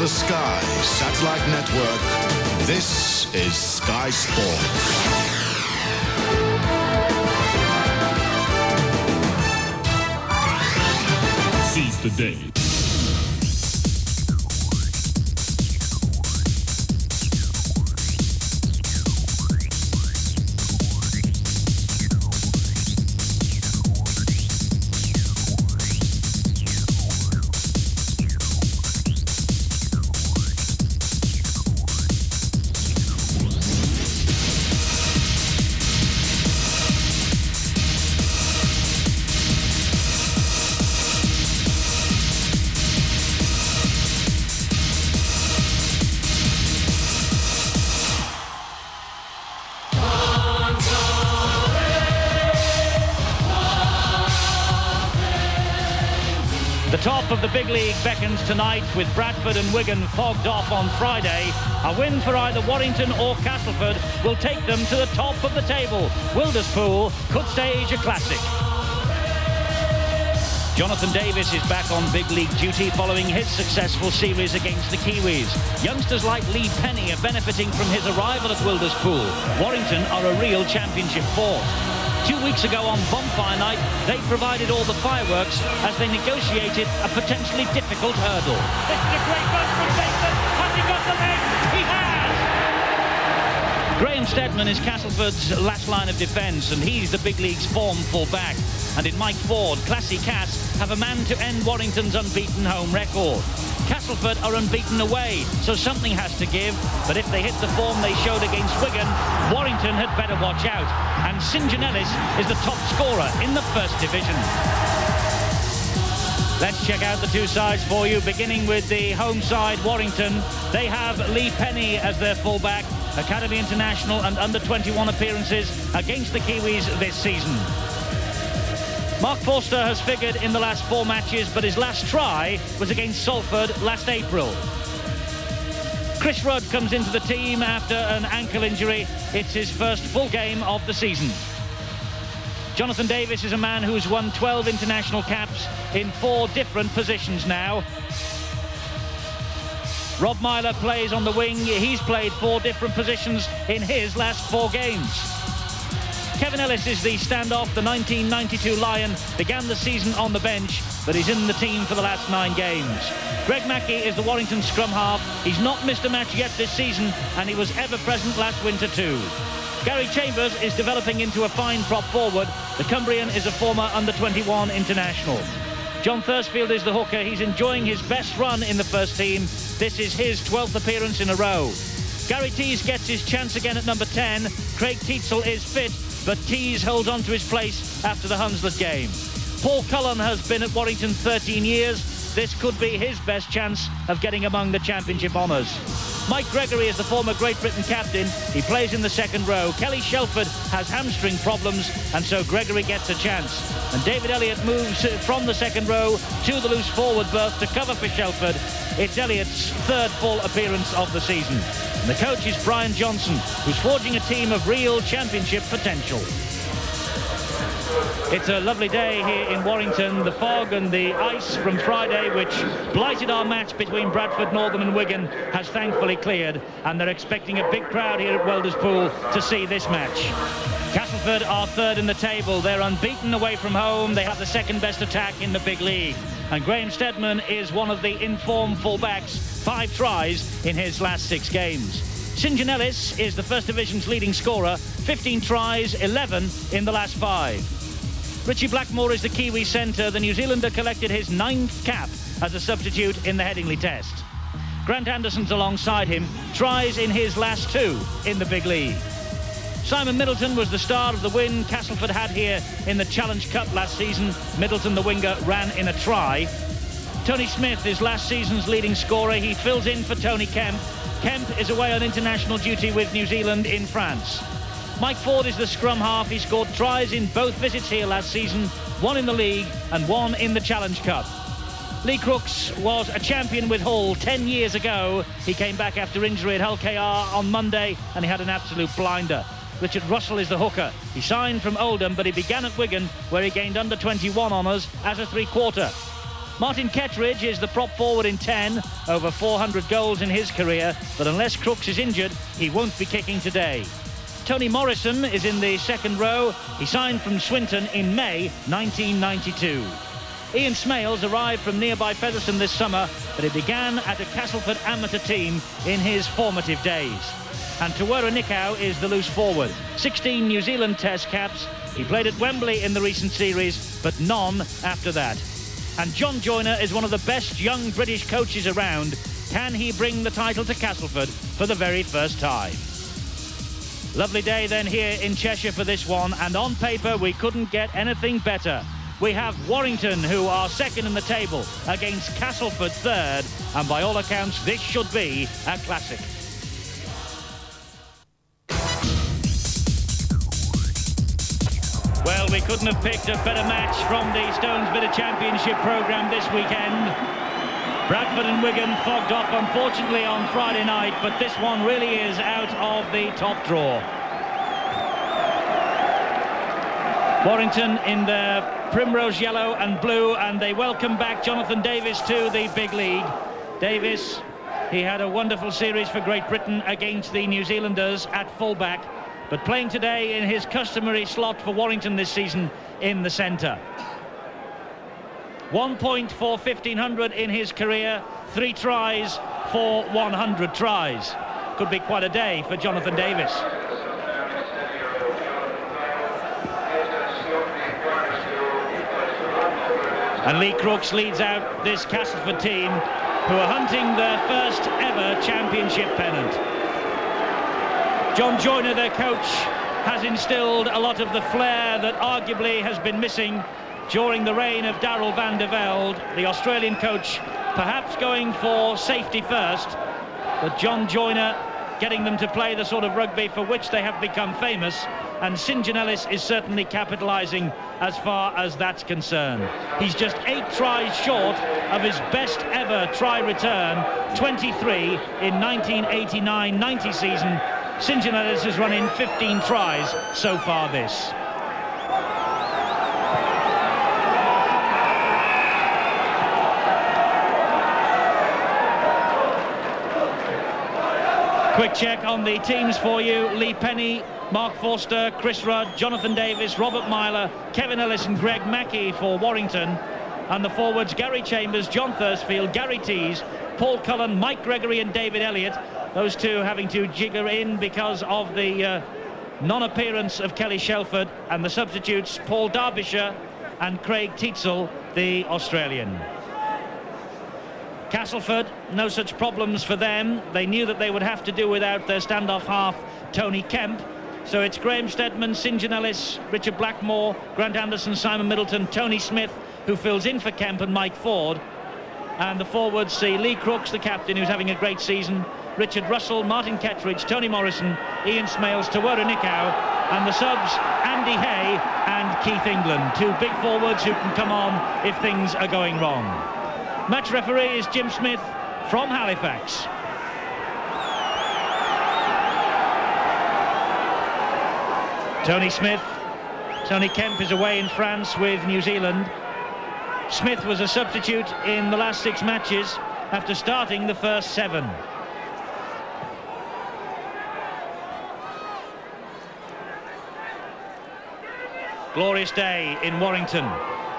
the Sky Satellite Network, this is Sky Sports. Seize the day. The top of the big league beckons tonight with Bradford and Wigan fogged off on Friday. A win for either Warrington or Castleford will take them to the top of the table. Wilderspool could stage a classic. Jonathan Davis is back on big league duty following his successful series against the Kiwis. Youngsters like Lee Penny are benefiting from his arrival at Wilderspool. Warrington are a real championship force. 2 weeks ago on Bonfire Night, they provided all the fireworks as they negotiated a potentially difficult hurdle. This is a great run from Bateman. Has he got the leg? He has! Graham Steadman is Castleford's last line of defence, and he's the big league's form full-back. And in Mike Ford, Classy Cass have a man to end Warrington's unbeaten home record. Castleford are unbeaten away, so something has to give. But if they hit the form they showed against Wigan, Warrington had better watch out. And St John Ellis is the top scorer in the First Division. Let's check out the two sides for you, beginning with the home side, Warrington. They have Lee Penny as their fullback, Academy International and under-21 appearances against the Kiwis this season. Mark Forster has figured in the last 4 matches, but his last try was against Salford last April. Chris Rudd comes into the team after an ankle injury. It's his first full game of the season. Jonathan Davis is a man who's won 12 international caps in 4 different positions now. Rob Myler plays on the wing. He's played 4 different positions in his last 4 games. Kevin Ellis is the standoff. The 1992 Lion began the season on the bench, but he's in the team for the last 9 games. Greg Mackey is the Warrington scrum half. He's not missed a match yet this season, and he was ever present last winter too. Gary Chambers is developing into a fine prop forward. The Cumbrian is a former under-21 international. John Thursfield is the hooker. He's enjoying his best run in the first team. This is his 12th appearance in a row. Gary Tees gets his chance again at number 10. Craig Tietzel is fit, but Tees holds on to his place after the Hunslet game. Paul Cullen has been at Warrington 13 years. This could be his best chance of getting among the championship honours. Mike Gregory is the former Great Britain captain. He plays in the second row. Kelly Shelford has hamstring problems, and so Gregory gets a chance. And David Elliott moves from the second row to the loose forward berth to cover for Shelford. It's Elliott's 3rd full appearance of the season. And the coach is Brian Johnson, who's forging a team of real championship potential. It's a lovely day here in Warrington. The fog and the ice from Friday, which blighted our match between Bradford, Northern and Wigan, has thankfully cleared, and they're expecting a big crowd here at Wilderspool to see this match. Castleford are 3rd in the table. They're unbeaten away from home. They have the 2nd best attack in the big league. And Graham Steadman is one of the informed fullbacks, 5 tries in his last 6 games. St John Ellis is the First Division's leading scorer, 15 tries, 11 in the last 5. Richie Blackmore is the Kiwi centre. The New Zealander collected his 9th cap as a substitute in the Headingley Test. Grant Anderson's alongside him, tries in his last 2 in the big league. Simon Middleton was the star of the win Castleford had here in the Challenge Cup last season. Middleton, the winger, ran in a try. Tony Smith is last season's leading scorer. He fills in for Tony Kemp. Kemp is away on international duty with New Zealand in France. Mike Ford is the scrum half. He scored tries in both visits here last season, 1 in the league and 1 in the Challenge Cup. Lee Crooks was a champion with Hull 10 years ago. He came back after injury at Hull KR on Monday, and he had an absolute blinder. Richard Russell is the hooker. He signed from Oldham, but he began at Wigan, where he gained under-21 honours as a 3-quarter. Martin Kettridge is the prop forward in 10, over 400 goals in his career, but unless Crooks is injured, he won't be kicking today. Tony Morrison is in the second row. He signed from Swinton in May 1992. Ian Smales arrived from nearby Featherstone this summer, but he began at a Castleford amateur team in his formative days. And Tawera Nikau is the loose forward. 16 New Zealand Test caps. He played at Wembley in the recent series, but none after that. And John Joyner is one of the best young British coaches around. Can he bring the title to Castleford for the very first time? Lovely day then here in Cheshire for this one, and on paper we couldn't get anything better. We have Warrington, who are second in the table, against Castleford third, and by all accounts this should be a classic. Well, we couldn't have picked a better match from the Stones Bidder Championship programme this weekend. Bradford and Wigan fogged off, unfortunately, on Friday night, but this one really is out of the top draw. Warrington in their primrose yellow and blue, and they welcome back Jonathan Davis to the big league. Davis, he had a wonderful series for Great Britain against the New Zealanders at fullback, but playing today in his customary slot for Warrington this season in the centre. 1 point for 1,500 in his career, 3 tries for 100 tries. Could be quite a day for Jonathan Davis. And Lee Crooks leads out this Castleford team, who are hunting their first ever championship pennant. John Joyner, their coach, has instilled a lot of the flair that arguably has been missing during the reign of Darrell van der Velde, the Australian coach, perhaps going for safety first, but John Joyner getting them to play the sort of rugby for which they have become famous, and St John Ellis is certainly capitalising as far as that's concerned. He's just 8 tries short of his best ever try return, 23 in 1989-90 season. St John Ellis has run in 15 tries so far this. Quick check on the teams for you. Lee Penny, Mark Forster, Chris Rudd, Jonathan Davis, Robert Myler, Kevin Ellis and Greg Mackey for Warrington. And the forwards, Gary Chambers, John Thursfield, Gary Tees, Paul Cullen, Mike Gregory and David Elliott. Those two having to jigger in because of the non-appearance of Kelly Shelford, and the substitutes, Paul Derbyshire and Craig Tietzel, the Australian. Castleford, no such problems for them. They knew that they would have to do without their standoff half, Tony Kemp. So it's Graham Steadman, St John Ellis, Richard Blackmore, Grant Anderson, Simon Middleton, Tony Smith, who fills in for Kemp, and Mike Ford. And the forwards see Lee Crooks, the captain, who's having a great season, Richard Russell, Martin Kettridge, Tony Morrison, Ian Smales, Tawera Nikau, and the subs, Andy Hay and Keith England. 2 big forwards who can come on if things are going wrong. Match referee is Jim Smith from Halifax. Tony Smith. Tony Kemp is away in France with New Zealand. Smith was a substitute in the last 6 matches after starting the first 7. Glorious day in Warrington.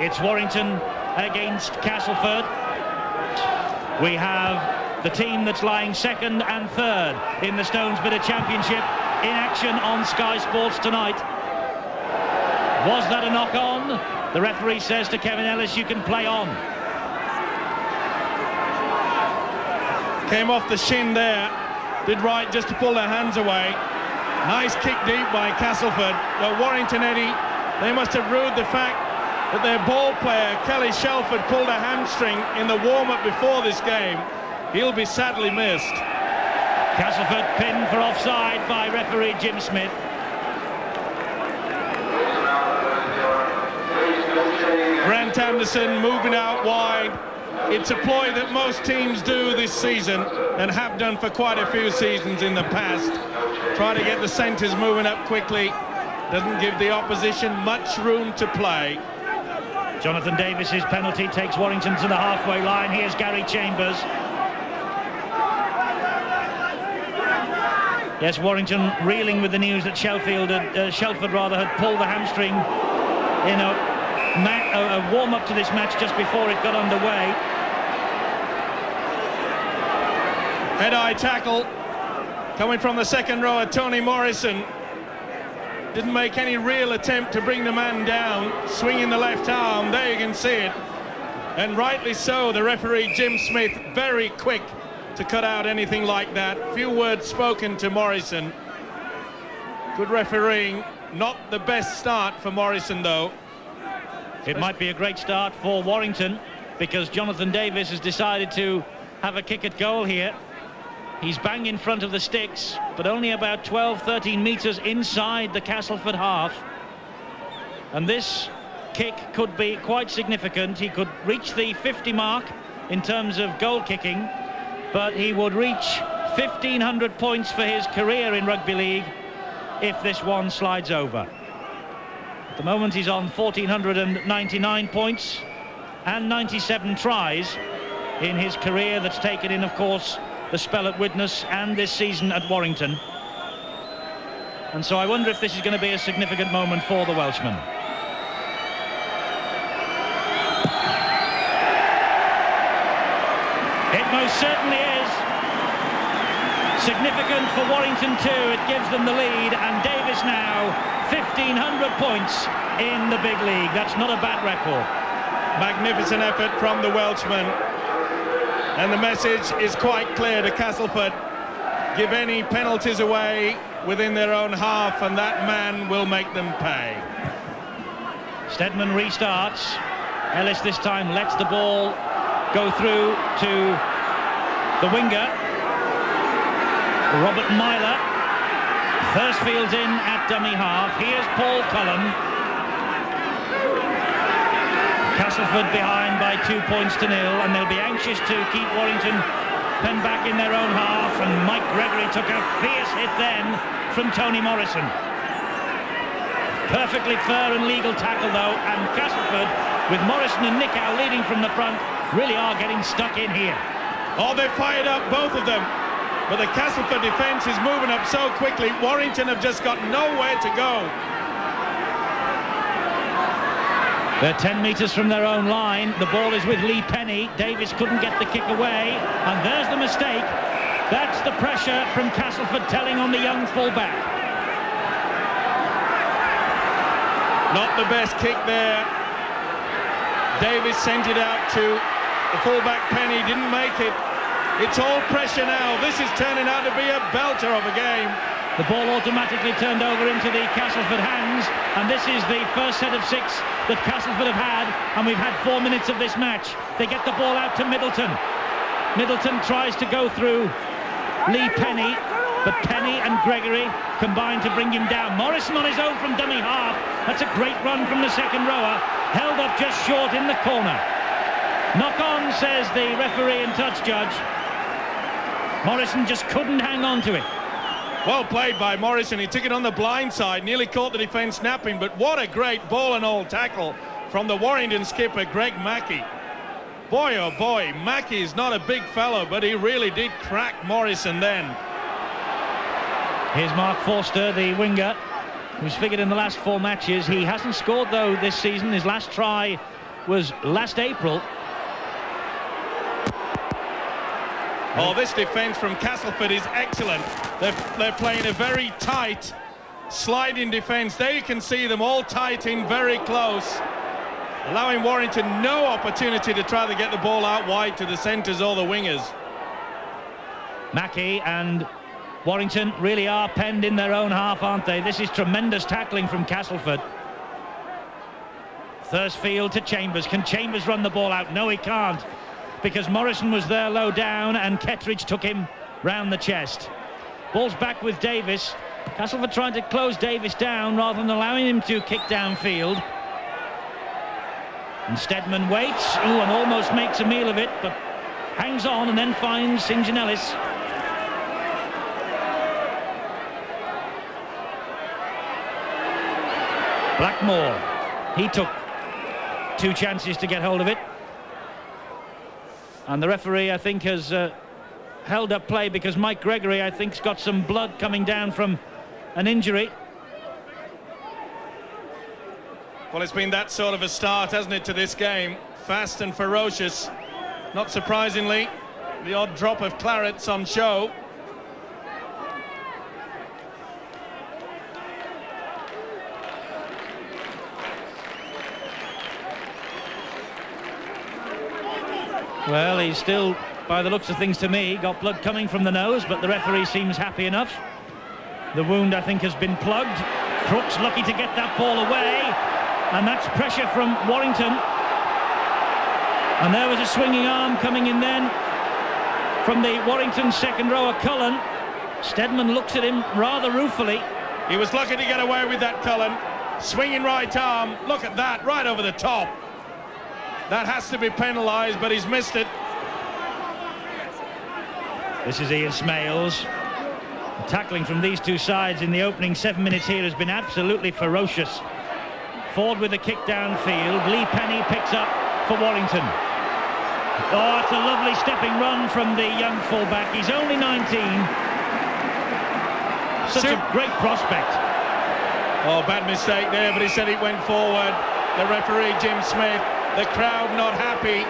It's Warrington against Castleford. We have the team that's lying second and third in the Stones Bidder Championship in action on Sky Sports tonight. Was that a knock-on? The referee says to Kevin Ellis, you can play on. Came off the shin there. Did right just to pull their hands away. Nice kick deep by Castleford. But Warrington, Eddie, they must have ruled the fact that their ball player, Kelly Shelford, pulled a hamstring in the warm-up before this game. He'll be sadly missed. Castleford pinned for offside by referee Jim Smith. Grant Anderson moving out wide. It's a ploy that most teams do this season and have done for quite a few seasons in the past. Try to get the centres moving up quickly. Doesn't give the opposition much room to play. Jonathan Davis's penalty takes Warrington to the halfway line. Here's Gary Chambers. Yes, Warrington reeling with the news that Shelford had pulled the hamstring in a warm-up to this match just before it got underway. Head-eye tackle coming from the second rower, Tony Morrison. Didn't make any real attempt to bring the man down, swinging the left arm. There you can see it. And rightly so, the referee, Jim Smith, very quick to cut out anything like that. Few words spoken to Morrison. Good refereeing. Not the best start for Morrison, though. It might be a great start for Warrington, because Jonathan Davis has decided to have a kick at goal here. He's bang in front of the sticks, but only about 12-13 metres inside the Castleford half. And this kick could be quite significant. He could reach the 50 mark in terms of goal kicking, but he would reach 1,500 points for his career in rugby league if this one slides over. At the moment he's on 1,499 points and 97 tries in his career. That's taken in, of course, the spell at Widnes and this season at Warrington. And so I wonder if this is going to be a significant moment for the Welshman. It most certainly is. Significant for Warrington too. It gives them the lead, and Davis now 1,500 points in the big league. That's not a bad record. Magnificent effort from the Welshman. And the message is quite clear to Castleford. Give any penalties away within their own half and that man will make them pay. Stedman restarts. Ellis this time lets the ball go through to the winger, Robert Myler. Thursfield's in at dummy half. Here's Paul Cullen. Castleford behind by 2 points to 0, and they'll be anxious to keep Warrington penned back in their own half. And Mike Gregory took a fierce hit then from Tony Morrison. Perfectly fair and legal tackle though, and Castleford, with Morrison and Nickow leading from the front, really are getting stuck in here. Oh, they're fired up, both of them. But the Castleford defence is moving up so quickly. Warrington have just got nowhere to go. They're 10 metres from their own line. The ball is with Lee Penny. Davis couldn't get the kick away, and there's the mistake. That's the pressure from Castleford telling on the young fullback. Not the best kick there. Davis sent it out to the fullback Penny, didn't make it. It's all pressure now. This is turning out to be a belter of a game. The ball automatically turned over into the Castleford hands, and this is the first set of 6 that Castleford have had, and we've had 4 minutes of this match. They get the ball out to Middleton. Middleton tries to go through Lee Penny, but Penny and Gregory combine to bring him down. Morrison on his own from dummy half. That's a great run from the second rower, held up just short in the corner. Knock on, says the referee and touch judge. Morrison just couldn't hang on to it. Well played by Morrison. He took it on the blind side, nearly caught the defence napping, but what a great ball and all tackle from the Warrington skipper, Greg Mackey. Boy, oh boy, Mackey's not a big fellow, but he really did crack Morrison then. Here's Mark Forster, the winger, who's figured in the last 4 matches. He hasn't scored, though, this season. His last try was last April. Oh, this defence from Castleford is excellent. They're playing a very tight, sliding defence. There you can see them all tight in very close, allowing Warrington no opportunity to try to get the ball out wide to the centres or the wingers. Mackey and Warrington really are penned in their own half, aren't they? This is tremendous tackling from Castleford. Thursfield to Chambers. Can Chambers run the ball out? No, he can't, because Morrison was there low down and Kettridge took him round the chest. Ball's back with Davis. Castleford trying to close Davis down rather than allowing him to kick downfield. And Stedman waits, and almost makes a meal of it, but hangs on and then finds St. John Ellis. Blackmore, he took 2 chances to get hold of it. And the referee, I think, has held up play because Mike Gregory, I think, has got some blood coming down from an injury. Well, it's been that sort of a start, hasn't it, to this game? Fast and ferocious. Not surprisingly, the odd drop of clarets on show. Well, he's still, by the looks of things to me, got blood coming from the nose, but the referee seems happy enough. The wound, I think, has been plugged. Crooks lucky to get that ball away, and that's pressure from Warrington. And there was a swinging arm coming in then from the Warrington second rower, Cullen. Steadman looks at him rather ruefully. He was lucky to get away with that, Cullen. Swinging right arm, look at that, right over the top. That has to be penalised, but he's missed it. This is Ian Smales. The tackling from these two sides in the opening 7 minutes here has been absolutely ferocious. Ford with a kick downfield. Lee Penny picks up for Warrington. Oh, it's a lovely stepping run from the young fullback. He's only 19. Such a great prospect. Oh, bad mistake there, but he said it went forward. The referee, Jim Smith. The crowd not happy.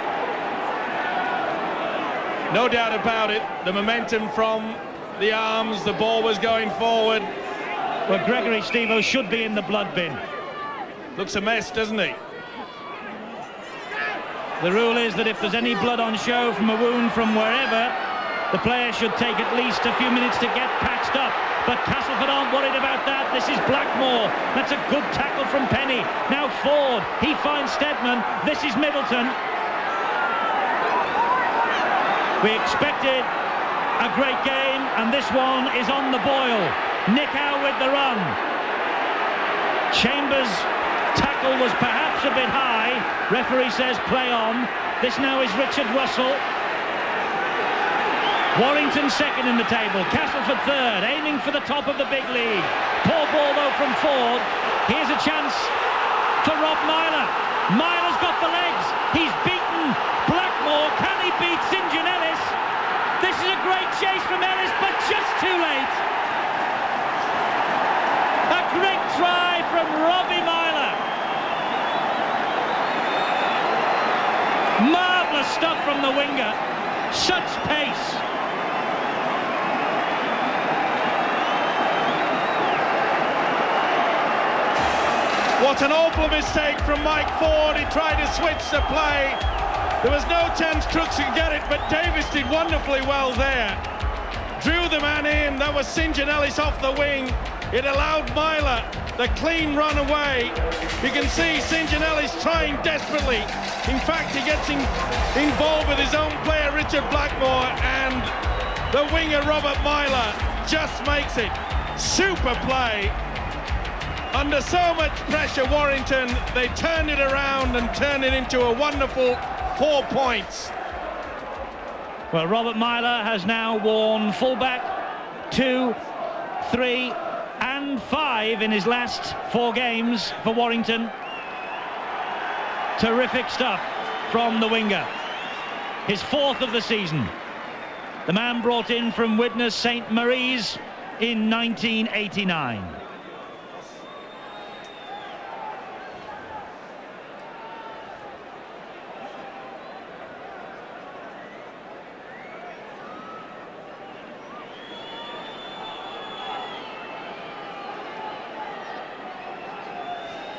No doubt about it. The momentum from the arms, the ball was going forward. Well, Gregory, Steve-O, should be in the blood bin. Looks a mess, doesn't he? The rule is that if there's any blood on show from a wound from wherever, the player should take at least a few minutes to get patched up. But Castleford aren't worried about that. This is Blackmore. That's a good tackle from Penny. Now Ford. He finds Steadman. This is Middleton. We expected a great game, and this one is on the boil. Nick Howe with the run. Chambers' tackle was perhaps a bit high. Referee says play on. This now is Richard Russell. Warrington second in the table, Castleford third, aiming for the top of the big league. Poor ball though from Ford. Here's a chance for Rob Myler. Myler's got the legs. He's beaten Blackmore. Can he beat St John Ellis? This is a great chase from Ellis, but just too late. A great try from Robbie Myler. Marvellous stuff from the winger. Such pace. What an awful mistake from Mike Ford. He tried to switch the play. There was no chance Crooks could get it, but Davis did wonderfully well there. Drew the man in. That was St John Ellis off the wing. It allowed Myler the clean run away. You can see St John Ellis trying desperately. In fact, he gets involved with his own player, Richard Blackmore, and the winger, Robert Myler, just makes it. Super play. Under so much pressure, Warrington, they turned it around and turned it into a wonderful 4 points. Well, Robert Myler has now worn fullback 2, 3 and 5 in his last 4 games for Warrington. Terrific stuff from the winger. His 4th of the season. The man brought in from Widnes St Mary's in 1989.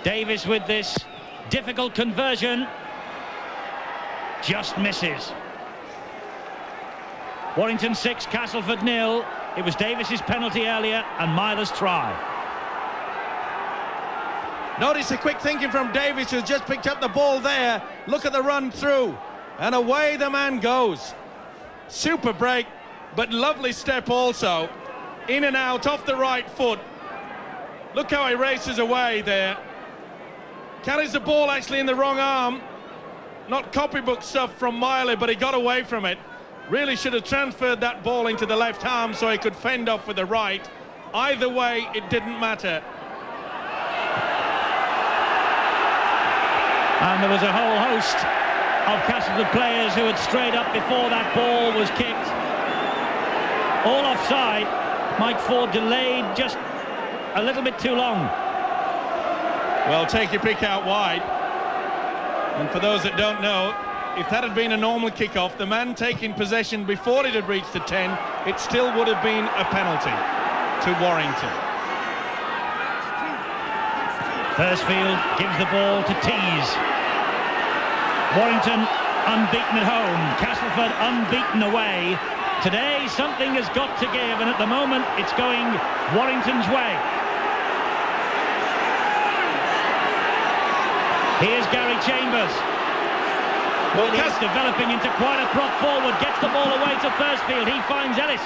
Davis with this difficult conversion, just misses. Warrington 6, Castleford 0. It was Davis's penalty earlier and Myler's try. Notice the quick thinking from Davis, who's just picked up the ball there. Look at the run through, and away the man goes. Super break, but lovely step also. In and out, off the right foot. Look how he races away there. Carries the ball actually in the wrong arm. Not copybook stuff from Myler, but he got away from it. Really should have transferred that ball into the left arm so he could fend off with the right. Either way, it didn't matter. And there was a whole host of Castleford players who had strayed up before that ball was kicked. All offside. Mike Ford delayed just a little bit too long. Well, take your pick out wide. And for those that don't know, if that had been a normal kickoff, the man taking possession before it had reached the 10, it still would have been a penalty to Warrington. Thursfield gives the ball to Tees. Warrington unbeaten at home, Castleford unbeaten away. Today something has got to give, and at the moment it's going Warrington's way. Here's Gary Chambers. Well, he's developing into quite a prop forward, gets the ball away to Thursfield, he finds Ellis.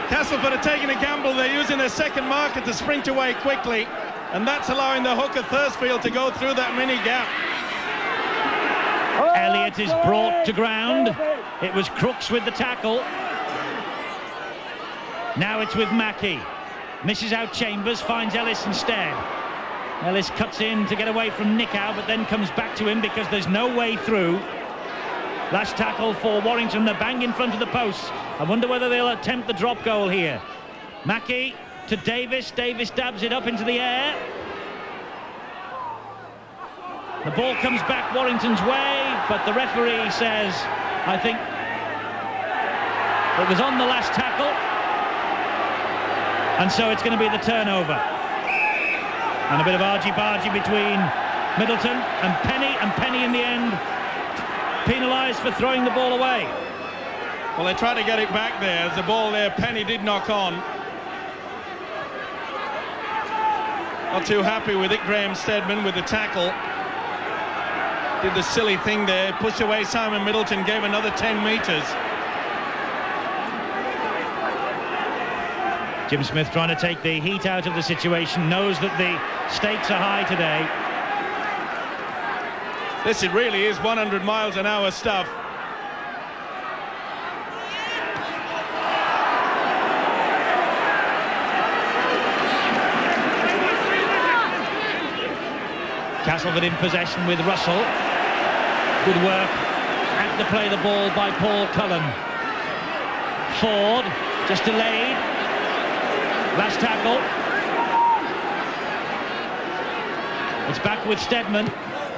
Castleford are taking a gamble, they're using their second marker to sprint away quickly, and that's allowing the hooker Thursfield to go through that mini gap. Elliott is brought to ground. It was Crooks with the tackle. Now it's with Mackey. Misses out Chambers, finds Ellis instead. Ellis cuts in to get away from Nickow, but then comes back to him because there's no way through. Last tackle for Warrington, they're bang in front of the post. I wonder whether they'll attempt the drop goal here. Mackey to Davis. Davis dabs it up into the air. The ball comes back Warrington's way, but the referee says, I think it was on the last tackle, and so it's going to be the turnover. And a bit of argy-bargy between Middleton and Penny in the end penalised for throwing the ball away. Well, they tried to get it back there. There's a ball there Penny did knock on. Not too happy with it, Graham Steadman, with the tackle. Did the silly thing there, pushed away Simon Middleton, gave another 10 metres. Jim Smith trying to take the heat out of the situation, knows that the stakes are high today. This it really is 100 miles an hour stuff. Castleford in possession with Russell. Good work at the play the ball by Paul Cullen. Ford just delayed. Last tackle. It's back with Steadman.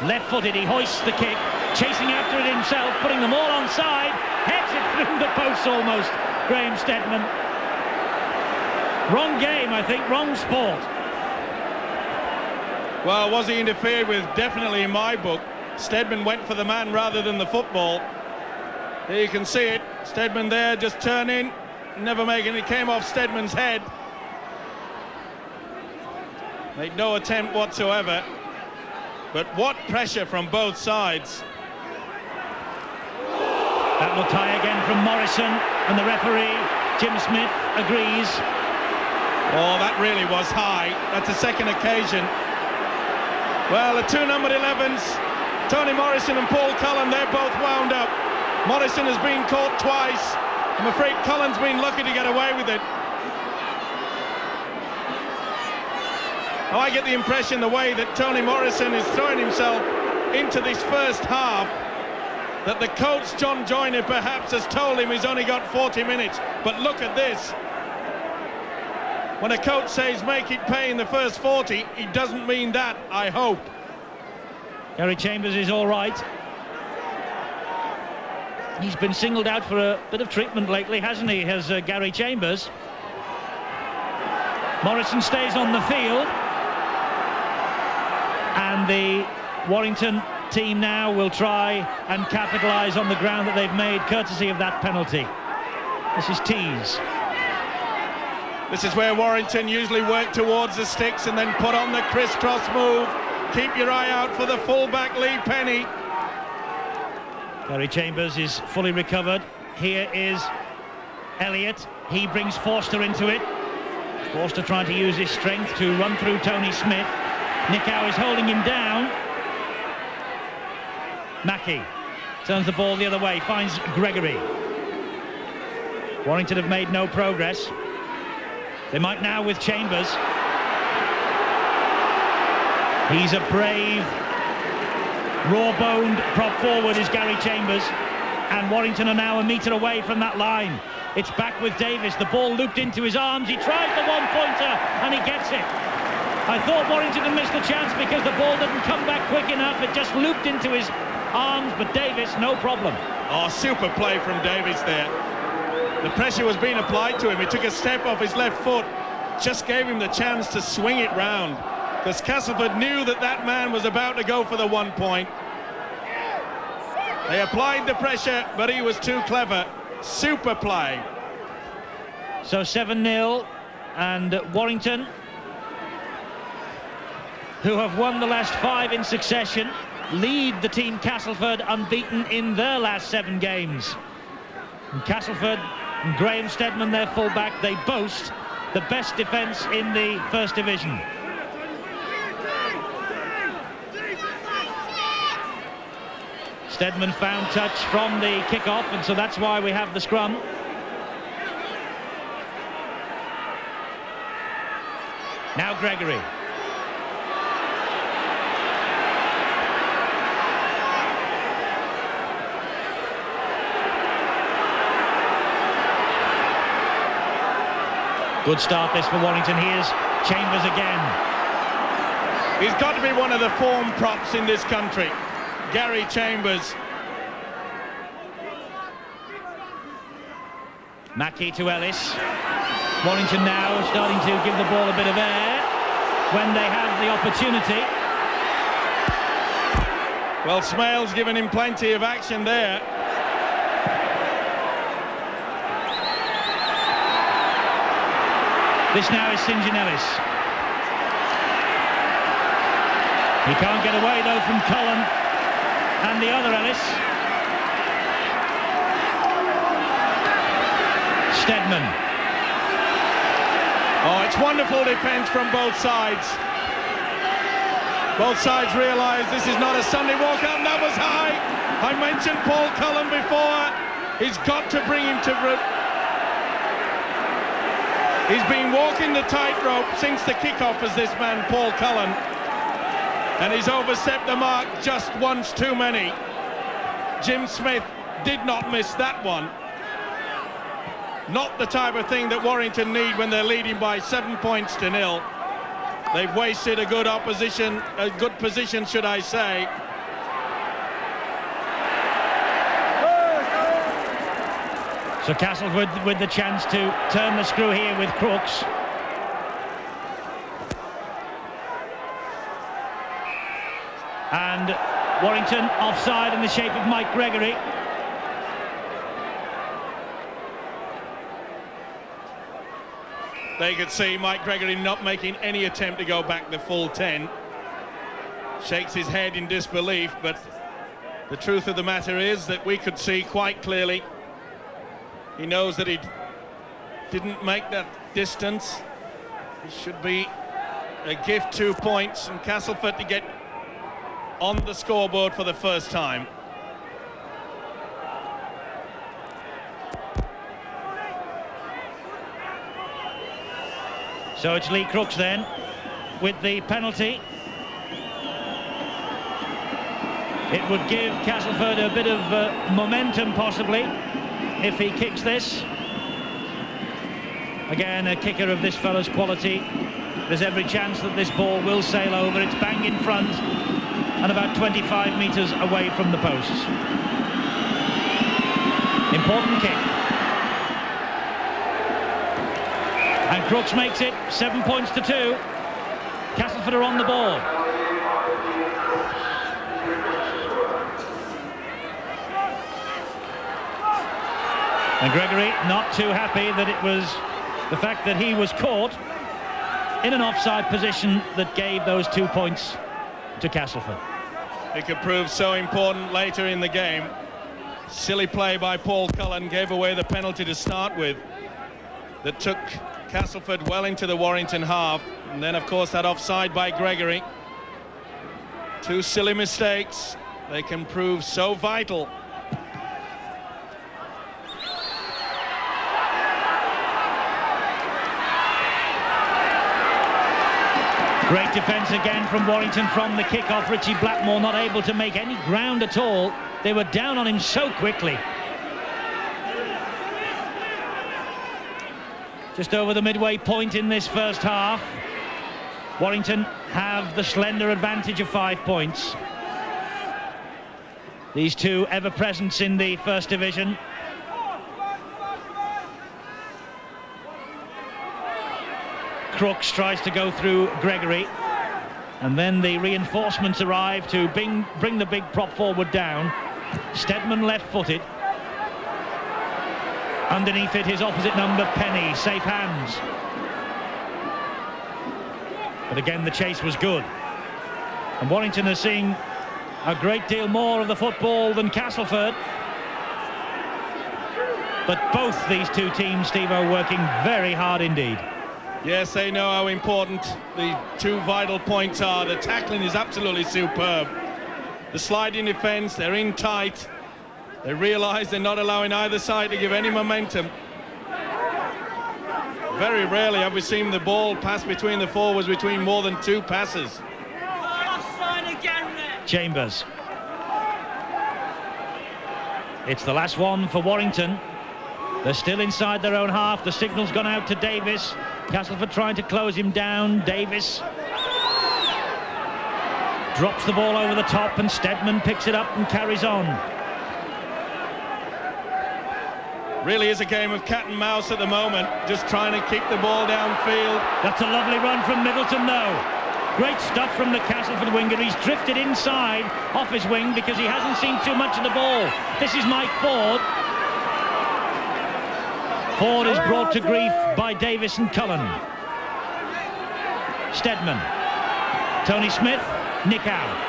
Left-footed, he hoists the kick. Chasing after it himself, putting them all onside. Heads it through the post almost. Graham Steadman. Wrong game, I think. Wrong sport. Well, was he interfered with? Definitely in my book. Steadman went for the man rather than the football. There you can see it. Steadman there just turning, never making it. Came off Steadman's head. Made no attempt whatsoever. But what pressure from both sides. That looked high again from Morrison, and the referee, Jim Smith, agrees. Oh, that really was high. That's a second occasion. Well, the two numbered 11s, Tony Morrison and Paul Cullen, they're both wound up. Morrison has been caught twice. I'm afraid Cullen's been lucky to get away with it. Oh, I get the impression the way that Tony Morrison is throwing himself into this first half, that the coach, John Joyner, perhaps has told him he's only got 40 minutes. But look at this. When a coach says make it pay in the first 40, he doesn't mean that, I hope. Gary Chambers is all right. He's been singled out for a bit of treatment lately, hasn't he, has Gary Chambers. Morrison stays on the field. And the Warrington team now will try and capitalise on the ground that they've made, courtesy of that penalty. This is Tees. This is where Warrington usually work towards the sticks and then put on the crisscross move. Keep your eye out for the fullback Lee Penny. Gary Chambers is fully recovered. Here is Elliott. He brings Forster into it. Forster trying to use his strength to run through Tony Smith. Nickow is holding him down. Mackey turns the ball the other way, finds Gregory. Warrington have made no progress. They might now with Chambers. He's a brave Raw-boned prop forward is Gary Chambers, and Warrington are now a metre away from that line. It's back with Davis. The ball looped into his arms. He tries the one-pointer and he gets it. I thought Warrington had missed the chance because the ball didn't come back quick enough. It just looped into his arms, but Davis, no problem. Oh, super play from Davis there. The pressure was being applied to him. He took a step off his left foot, just gave him the chance to swing it round, because Castleford knew that that man was about to go for the 1 point. They applied the pressure, but he was too clever. Super play. So 7-0, and Warrington, who have won the last 5 in succession, lead the team Castleford unbeaten in their last 7 games. And Castleford and Graham Steadman, their fullback, they boast the best defence in the First Division. Steadman found touch from the kick-off, and so that's why we have the scrum. Now Gregory. Good start this for Warrington. Here's Chambers again. He's got to be one of the form props in this country, Gary Chambers. Mackey to Ellis. Warrington now starting to give the ball a bit of air when they have the opportunity. Well, Smale's given him plenty of action there. This now is St. John Ellis. He can't get away though from Cullen and the other Ellis. Steadman. Oh, it's wonderful defence from both sides. Both sides realise this is not a Sunday walkout, and that was high. I mentioned Paul Cullen before. He's got to bring him to... He's been walking the tightrope since the kick-off as this man, Paul Cullen. And he's overstepped the mark just once too many. Jim Smith did not miss that one. Not the type of thing that Warrington need when they're leading by 7 points to 0. They've wasted a good position, should I say. So Castleford with the chance to turn the screw here with Crooks. And Warrington offside in the shape of Mike Gregory. They could see Mike Gregory not making any attempt to go back the full 10. Shakes his head in disbelief, but the truth of the matter is that we could see quite clearly he knows that he didn't make that distance. It should be a gift 2 points, and Castleford to get on the scoreboard for the first time. So it's Lee Crooks then with the penalty. It would give Castleford a bit of momentum possibly if he kicks this. Again, a kicker of this fellow's quality. There's every chance that this ball will sail over. It's bang in front and about 25 metres away from the posts. Important kick. And Crooks makes it 7 points to 2. Castleford are on the ball. And Gregory not too happy that it was the fact that he was caught in an offside position that gave those 2 points to Castleford. It could prove so important later in the game. Silly play by Paul Cullen gave away the penalty to start with that took Castleford well into the Warrington half, and then of course that offside by Gregory. 2 silly mistakes. They can prove so vital. Great defence again from Warrington from the kick-off. Richie Blackmore not able to make any ground at all. They were down on him so quickly. Just over the midway point in this first half. Warrington have the slender advantage of 5 points. These two ever-presents in the First Division. Crooks tries to go through Gregory, and then the reinforcements arrive to bring the big prop forward down. Steadman left-footed. Underneath it, his opposite number, Penny, safe hands. But again, the chase was good. And Warrington are seeing a great deal more of the football than Castleford. But both these two teams, Steve, are working very hard indeed. Yes, they know how important the two vital points are. The tackling is absolutely superb. The sliding defence, they're in tight. They realise they're not allowing either side to give any momentum. Very rarely have we seen the ball pass between the forwards between more than two passes. Chambers. It's the last one for Warrington. They're still inside their own half. The signal's gone out to Davis. Castleford trying to close him down. Davis drops the ball over the top, and Steadman picks it up and carries on. Really is a game of cat and mouse at the moment, just trying to keep the ball downfield. That's a lovely run from Middleton, though. Great stuff from the Castleford winger. He's drifted inside off his wing because he hasn't seen too much of the ball. This is Mike Ford. Ford is brought to grief by Davis and Cullen. Steadman. Tony Smith. Nick Howe.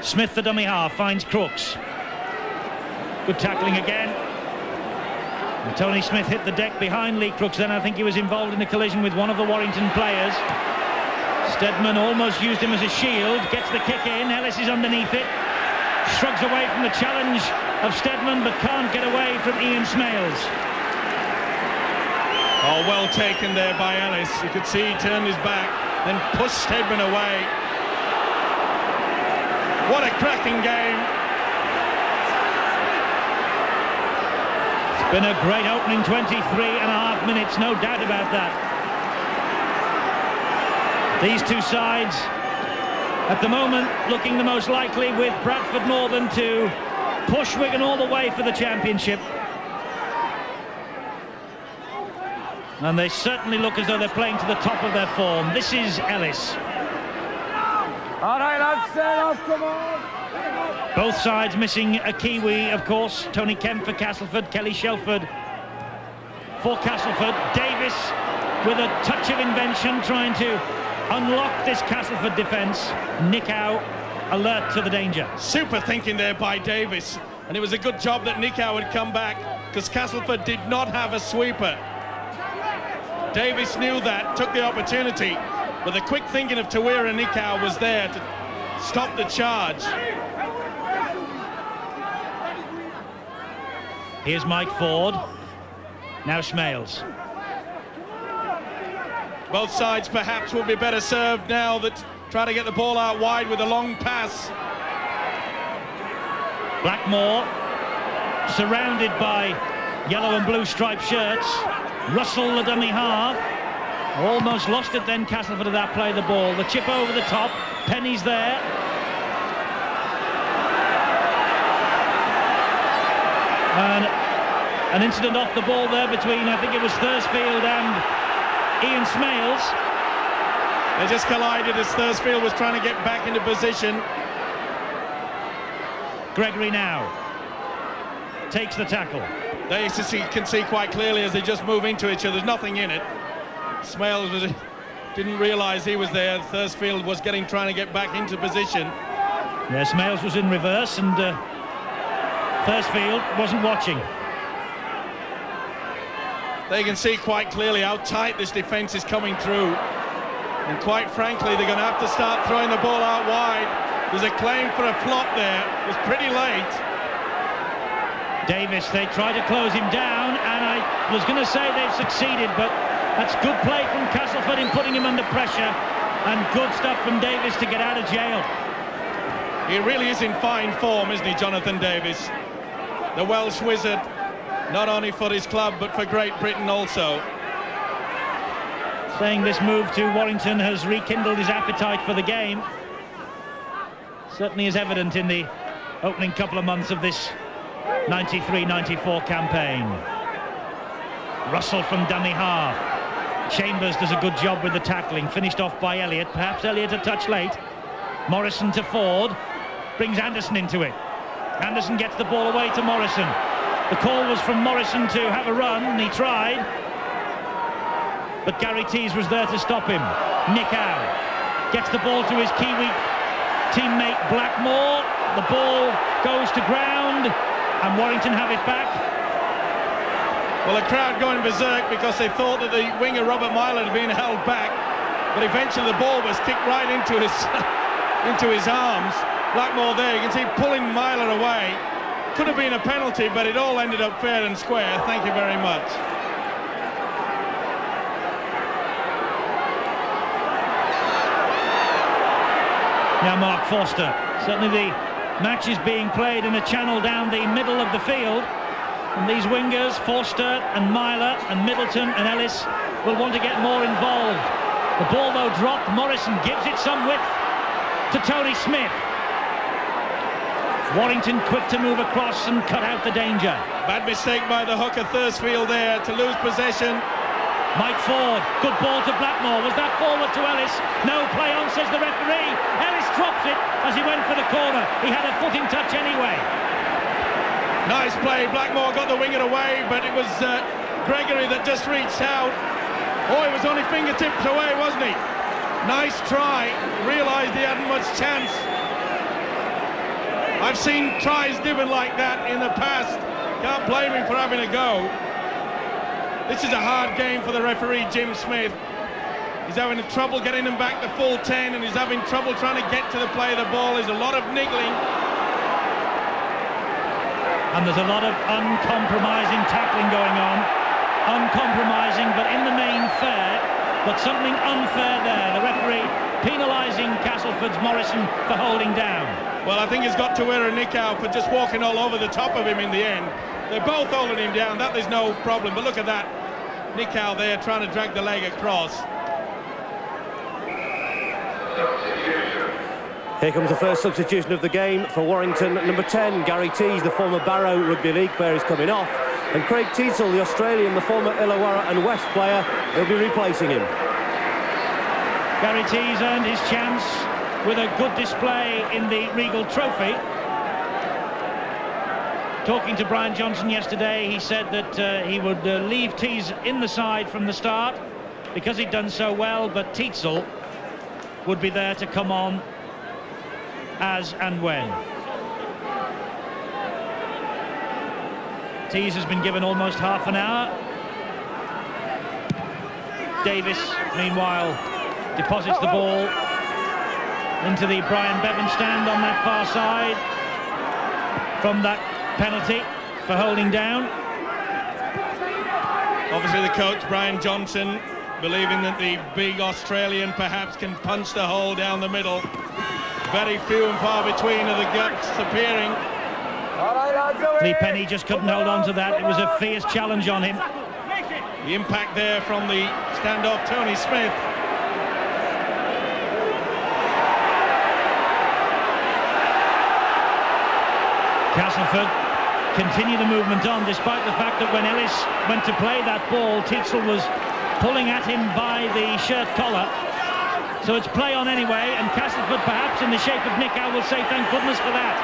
Smith, the dummy half, finds Crooks. Good tackling again. And Tony Smith hit the deck behind Lee Crooks. Then I think he was involved in a collision with one of the Warrington players. Steadman almost used him as a shield. Gets the kick in. Ellis is underneath it. Shrugs away from the challenge of Steadman, but can't get away from Ian Smales. Oh, well taken there by Ellis. You could see he turned his back, then pushed Steadman away. What a cracking game. It's been a great opening 23.5 minutes, no doubt about that. These two sides, at the moment, looking the most likely, with Bradford Northern to push Wigan all the way for the championship. And they certainly look as though they're playing to the top of their form. This is Ellis. All right, lads, set off, come on. Both sides missing a Kiwi, of course. Tony Kemp for Castleford, Kelly Shelford for Castleford. Davis with a touch of invention, trying to unlock this Castleford defence. Nick Howe alert to the danger. Super thinking there by Davis, and it was a good job that Nick Howe had come back, because Castleford did not have a sweeper. Davis knew that, took the opportunity, but the quick thinking of Tawira Nikau was there to stop the charge. Here's Mike Ford. Now Smales. Both sides perhaps will be better served now that try to get the ball out wide with a long pass. Blackmore surrounded by yellow and blue striped shirts. Russell, the dummy half. Almost lost it then, Castleford, of that play the ball. The chip over the top. Penny's there. And an incident off the ball there between, I think it was Thursfield and Ian Smales. They just collided as Thursfield was trying to get back into position. Gregory now takes the tackle. They can see quite clearly as they just move into each other. There's nothing in it. Smales didn't realise he was there. Thursfield was trying to get back into position. Yeah, Smales was in reverse, and Thursfield wasn't watching. They can see quite clearly how tight this defence is coming through. And quite frankly, they're going to have to start throwing the ball out wide. There's a claim for a flop there. It was pretty late. Davis, they try to close him down, and I was going to say they've succeeded, but that's good play from Castleford in putting him under pressure, and good stuff from Davis to get out of jail. He really is in fine form, isn't he, Jonathan Davis? The Welsh wizard, not only for his club, but for Great Britain also. Saying this move to Warrington has rekindled his appetite for the game. Certainly is evident in the opening couple of months of this 93-94 campaign. Russell from dummy half. Chambers does a good job with the tackling, finished off by Elliott. Perhaps Elliott a touch late. Morrison to Ford, brings Anderson into it. Anderson gets the ball away to Morrison. The call was from Morrison to have a run, and he tried. But Gary Tees was there to stop him. Nick Howe gets the ball to his Kiwi teammate Blackmore. The ball goes to ground, and Warrington have it back. Well, the crowd going berserk because they thought that the winger Robert Myler had been held back, but eventually the ball was kicked right into his arms. Blackmore there, you can see pulling Myler away. Could have been a penalty, but it all ended up fair and square. Thank you very much. Now Mark Forster. Certainly the match is being played in a channel down the middle of the field. And these wingers, Forster and Myler and Middleton and Ellis, will want to get more involved. The ball, though, dropped. Morrison gives it some width to Tony Smith. Warrington quick to move across and cut out the danger. Bad mistake by the hooker Thursfield there to lose possession. Mike Ford, good ball to Blackmore. Was that forward to Ellis? No, play on, says the referee. Ellis drops it as he went for the corner. He had a foot in touch anyway. Nice play. Blackmore got the winger away, but it was Gregory that just reached out. Oh, he was only fingertips away, wasn't he? Nice try. Realised he hadn't much chance. I've seen tries given like that in the past. Can't blame him for having a go. This is a hard game for the referee, Jim Smith. He's having trouble getting them back to full 10, and he's having trouble trying to get to the play of the ball. There's a lot of niggling. And there's a lot of uncompromising tackling going on. Uncompromising, but in the main fair. But something unfair there. The referee penalising Castleford's Morrison for holding down. Well, I think he's got to wear a nick out for just walking all over the top of him in the end. They're both holding him down, that there's no problem. But look at that. Nick Howe there trying to drag the leg across. Here comes the first substitution of the game for Warrington. Number 10, Gary Tees, the former Barrow Rugby League player, is coming off. And Craig Teasel, the Australian, the former Illawarra and West player, will be replacing him. Gary Tees earned his chance with a good display in the Regal Trophy. Talking to Brian Johnson yesterday, he said that he would leave Tees in the side from the start because he'd done so well, but Teasel would be there to come on as and when. Tees has been given almost half an hour. Davis, meanwhile, deposits the ball into the Brian Bevan stand on that far side from that penalty for holding down. Obviously the coach, Brian Johnson, believing that the big Australian perhaps can punch the hole down the middle. Very few and far between are the guts appearing. Lee Penny just couldn't hold on to that. It was a fierce challenge on him. The impact there from the standoff Tony Smith. Castleford continue the movement on, despite the fact that when Ellis went to play that ball, Teasel was pulling at him by the shirt collar. So it's play on anyway, and Castleford, perhaps in the shape of Nick Howe, will say thank goodness for that.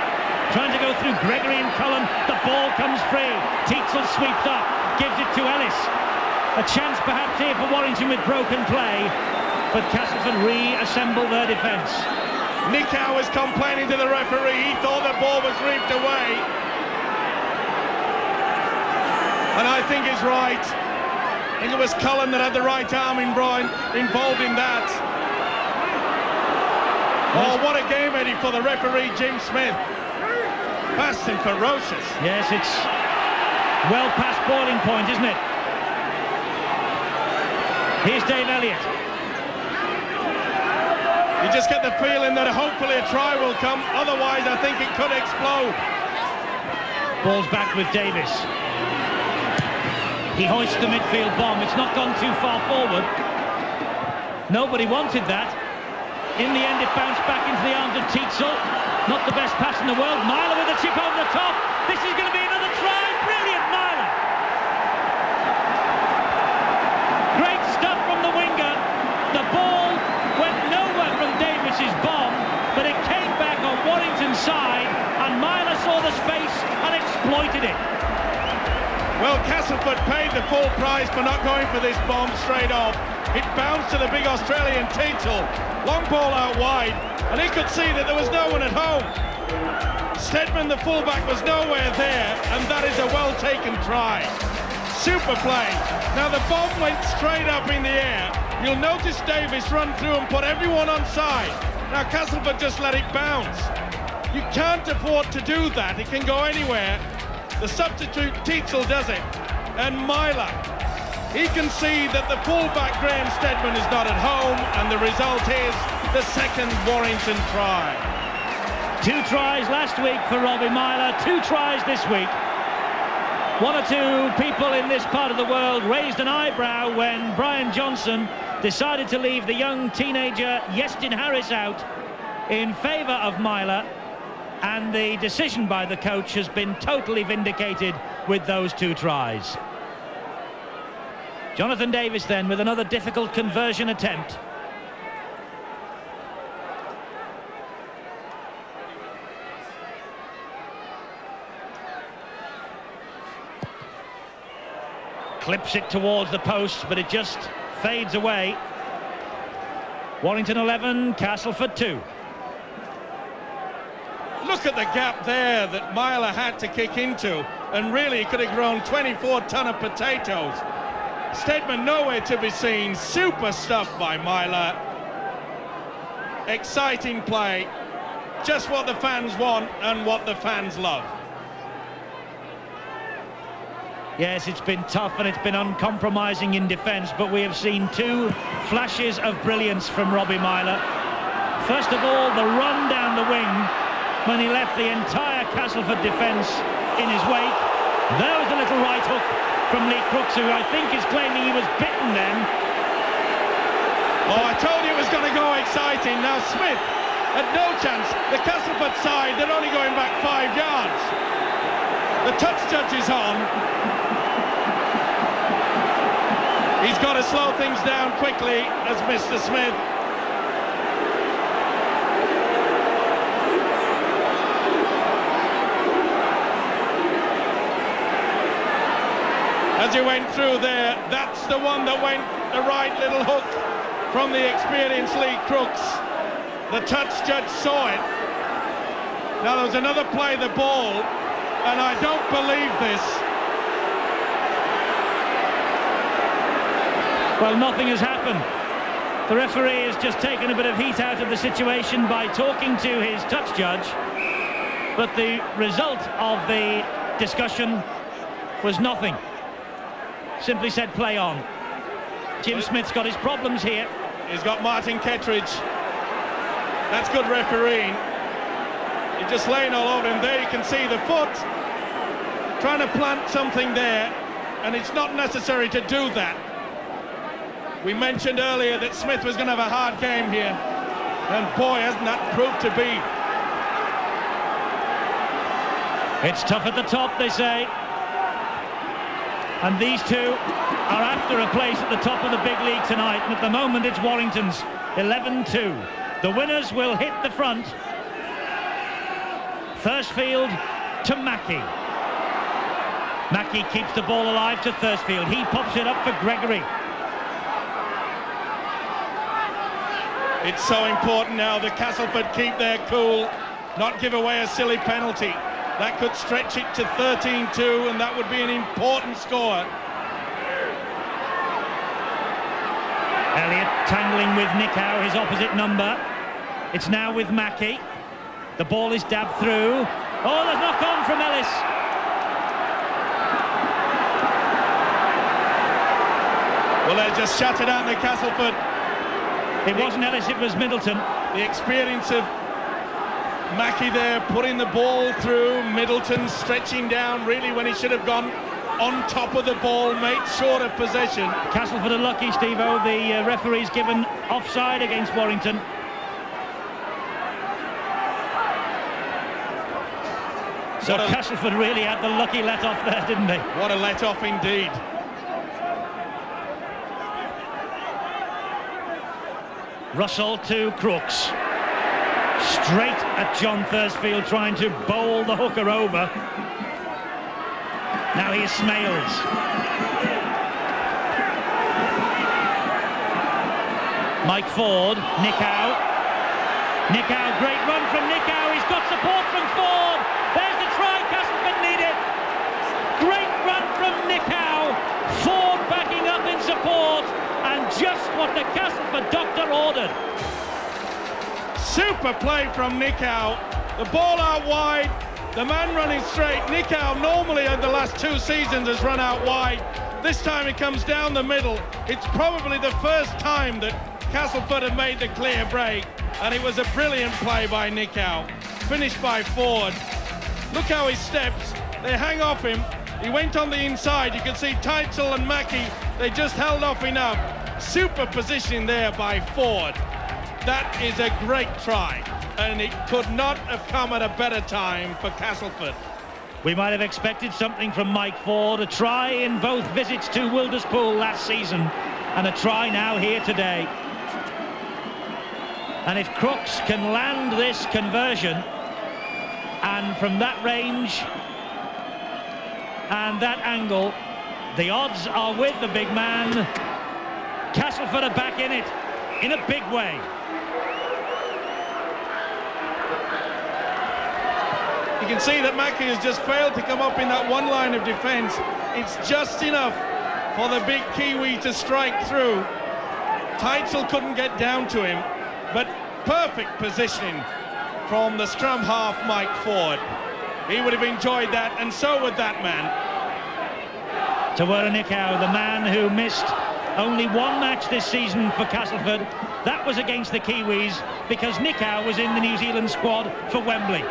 Trying to go through Gregory and Cullen, the ball comes free. Teasel sweeps up, gives it to Ellis. A chance perhaps here for Warrington with broken play, but Castleford reassemble their defence. Nick Howe was complaining to the referee. He thought the ball was reaped away. And I think he's right. I think it was Cullen that had the right arm involved in that. Oh, what a game, Eddie, for the referee, Jim Smith. Fast and ferocious. Yes, it's Well past boiling point, isn't it? Here's Dave Elliott. You just get the feeling that hopefully a try will come, otherwise I think it could explode. Ball's back with Davis. He hoists the midfield bomb. It's not gone too far forward. Nobody wanted that. In the end, it bounced back into the arms of Tietzel. Not the best pass in the world. Myler with a chip over the top. This is going to be another try. Brilliant, Myler. Great stuff from the winger. The ball went nowhere from Davis's bomb, but it came back on Warrington's side, and Myler saw the space and exploited it. Well, Castleford paid the full price for not going for this bomb straight off. It bounced to the big Australian Tietzel. Long ball out wide, and he could see that there was no one at home. Stedman, the fullback, was nowhere there, and that is a well-taken try. Super play. Now the bomb went straight up in the air. You'll notice Davis run through and put everyone on side. Now Castleford just let it bounce. You can't afford to do that. It can go anywhere. The substitute Tietzel does it, and Myler, he can see that the fullback Graham Stedman is not at home, and the result is the second Warrington try. 2 tries last week for Robbie Myler, 2 tries this week. One or two people in this part of the world raised an eyebrow when Brian Johnson decided to leave the young teenager Iestyn Harris out in favour of Myler. And the decision by the coach has been totally vindicated with those 2 tries. Jonathan Davis then with another difficult conversion attempt. Clips it towards the post, but it just fades away. Warrington 11, Castleford 2. Look at the gap there that Myler had to kick into, and really he could have grown 24 ton of potatoes. Stedman nowhere to be seen. Super stuff by Myler. Exciting play. Just what the fans want and what the fans love. Yes, it's been tough and it's been uncompromising in defence, but we have seen 2 flashes of brilliance from Robbie Myler. First of all, the run down the wing when he left the entire Castleford defence in his wake. There was a little right hook from Lee Crooks, who I think is claiming he was bitten then. Oh, I told you it was going to go exciting. Now Smith had no chance. The Castleford side, they're only going back 5 yards. The touch judge is on. He's got to slow things down quickly as Mr. Smith. As he went through there, that's the one that went the right little hook from the experienced Lee Crooks. The touch judge saw it. Now there was another play the ball, and I don't believe this. Well, nothing has happened. The referee has just taken a bit of heat out of the situation by talking to his touch judge, but the result of the discussion was nothing. Simply said play on. Jim Smith's got his problems here. He's got Martin Kettridge. That's good refereeing. He's just laying all over him. There you can see the foot trying to plant something there, and it's not necessary to do that. We mentioned earlier that Smith was going to have a hard game here, and boy, hasn't that proved to be. It's tough at the top, they say. And these 2 are after a place at the top of the big league tonight, and at the moment it's Warrington's 11-2. The winners will hit the front. Thursfield to Mackey. Mackey keeps the ball alive to Thursfield. He pops it up for Gregory. It's so important now that Castleford keep their cool, not give away a silly penalty. That could stretch it to 13-2, and that would be an important score. Elliott tangling with Nickow, his opposite number. It's now with Mackey. The ball is dabbed through. Oh, there's knock on from Ellis. Well, they just shut it out in the Castleford. It wasn't Ellis, it was Middleton. The experience of Mackey there, putting the ball through, Middleton stretching down really when he should have gone on top of the ball, made short of possession. Castleford are lucky, Steve-O. The referee's given offside against Warrington. So Castleford really had the lucky let-off there, didn't they? What a let-off indeed. Russell to Crooks. Straight at John Thursfield, trying to bowl the hooker over. Now here's Smales. Mike Ford, Nicow. Nicow, great run from Nicow. He's got support from Ford. There's the try Castleford needed. Great run from Nicow. Ford backing up in support. And just what the Castleford doctor ordered. Super play from Nicow. The ball out wide. The man running straight. Nicow normally in the last 2 seasons has run out wide. This time it comes down the middle. It's probably the first time that Castleford have made the clear break. And it was a brilliant play by Nicow. Finished by Ford. Look how he steps. They hang off him. He went on the inside. You can see Teitzel and Mackey. They just held off enough. Super positioning there by Ford. That is a great try. And it could not have come at a better time for Castleford. We might have expected something from Mike Ford, a try in both visits to Wilderspool last season, and a try now here today. And if Crooks can land this conversion, and from that range and that angle, the odds are with the big man. Castleford are back in it, in a big way. You can see that Mackey has just failed to come up in that one line of defence. It's just enough for the big Kiwi to strike through. Teitzel couldn't get down to him, but perfect positioning from the scrum half, Mike Ford. He would have enjoyed that, and so would that man. Tawera Nicow, the man who missed only one match this season for Castleford. That was against the Kiwis, because Nicow was in the New Zealand squad for Wembley.